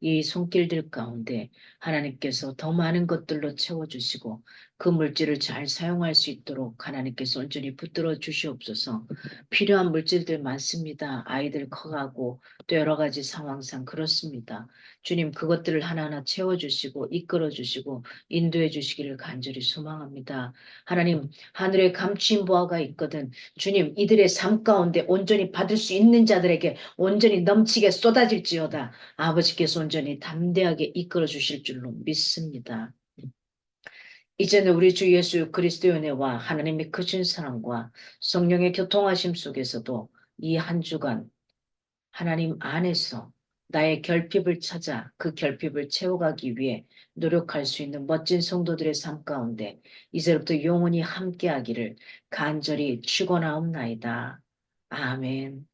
D: 이 손길들 가운데 하나님께서 더 많은 것들로 채워주시고 그 물질을 잘 사용할 수 있도록 하나님께서 온전히 붙들어 주시옵소서. 필요한 물질들 많습니다. 아이들 커가고 또 여러 가지 상황상 그렇습니다. 주님 그것들을 하나하나 채워주시고 이끌어주시고 인도해 주시기를 간절히 소망합니다. 하나님 하늘에 감추인 보화가 있거든 주님 이들의 삶 가운데 온전히 받을 수 있는 자들에게 온전히 넘치게 쏟아질지어다. 아버지께서 온전히 담대하게 이끌어 주실 줄로 믿습니다. 이제는 우리 주 예수 그리스도의 은혜와 하나님의 크신 사랑과 성령의 교통하심 속에서도 이 한 주간 하나님 안에서 나의 결핍을 찾아 그 결핍을 채워가기 위해 노력할 수 있는 멋진 성도들의 삶 가운데 이제부터 영원히 함께하기를 간절히 축원하옵나이다. 아멘.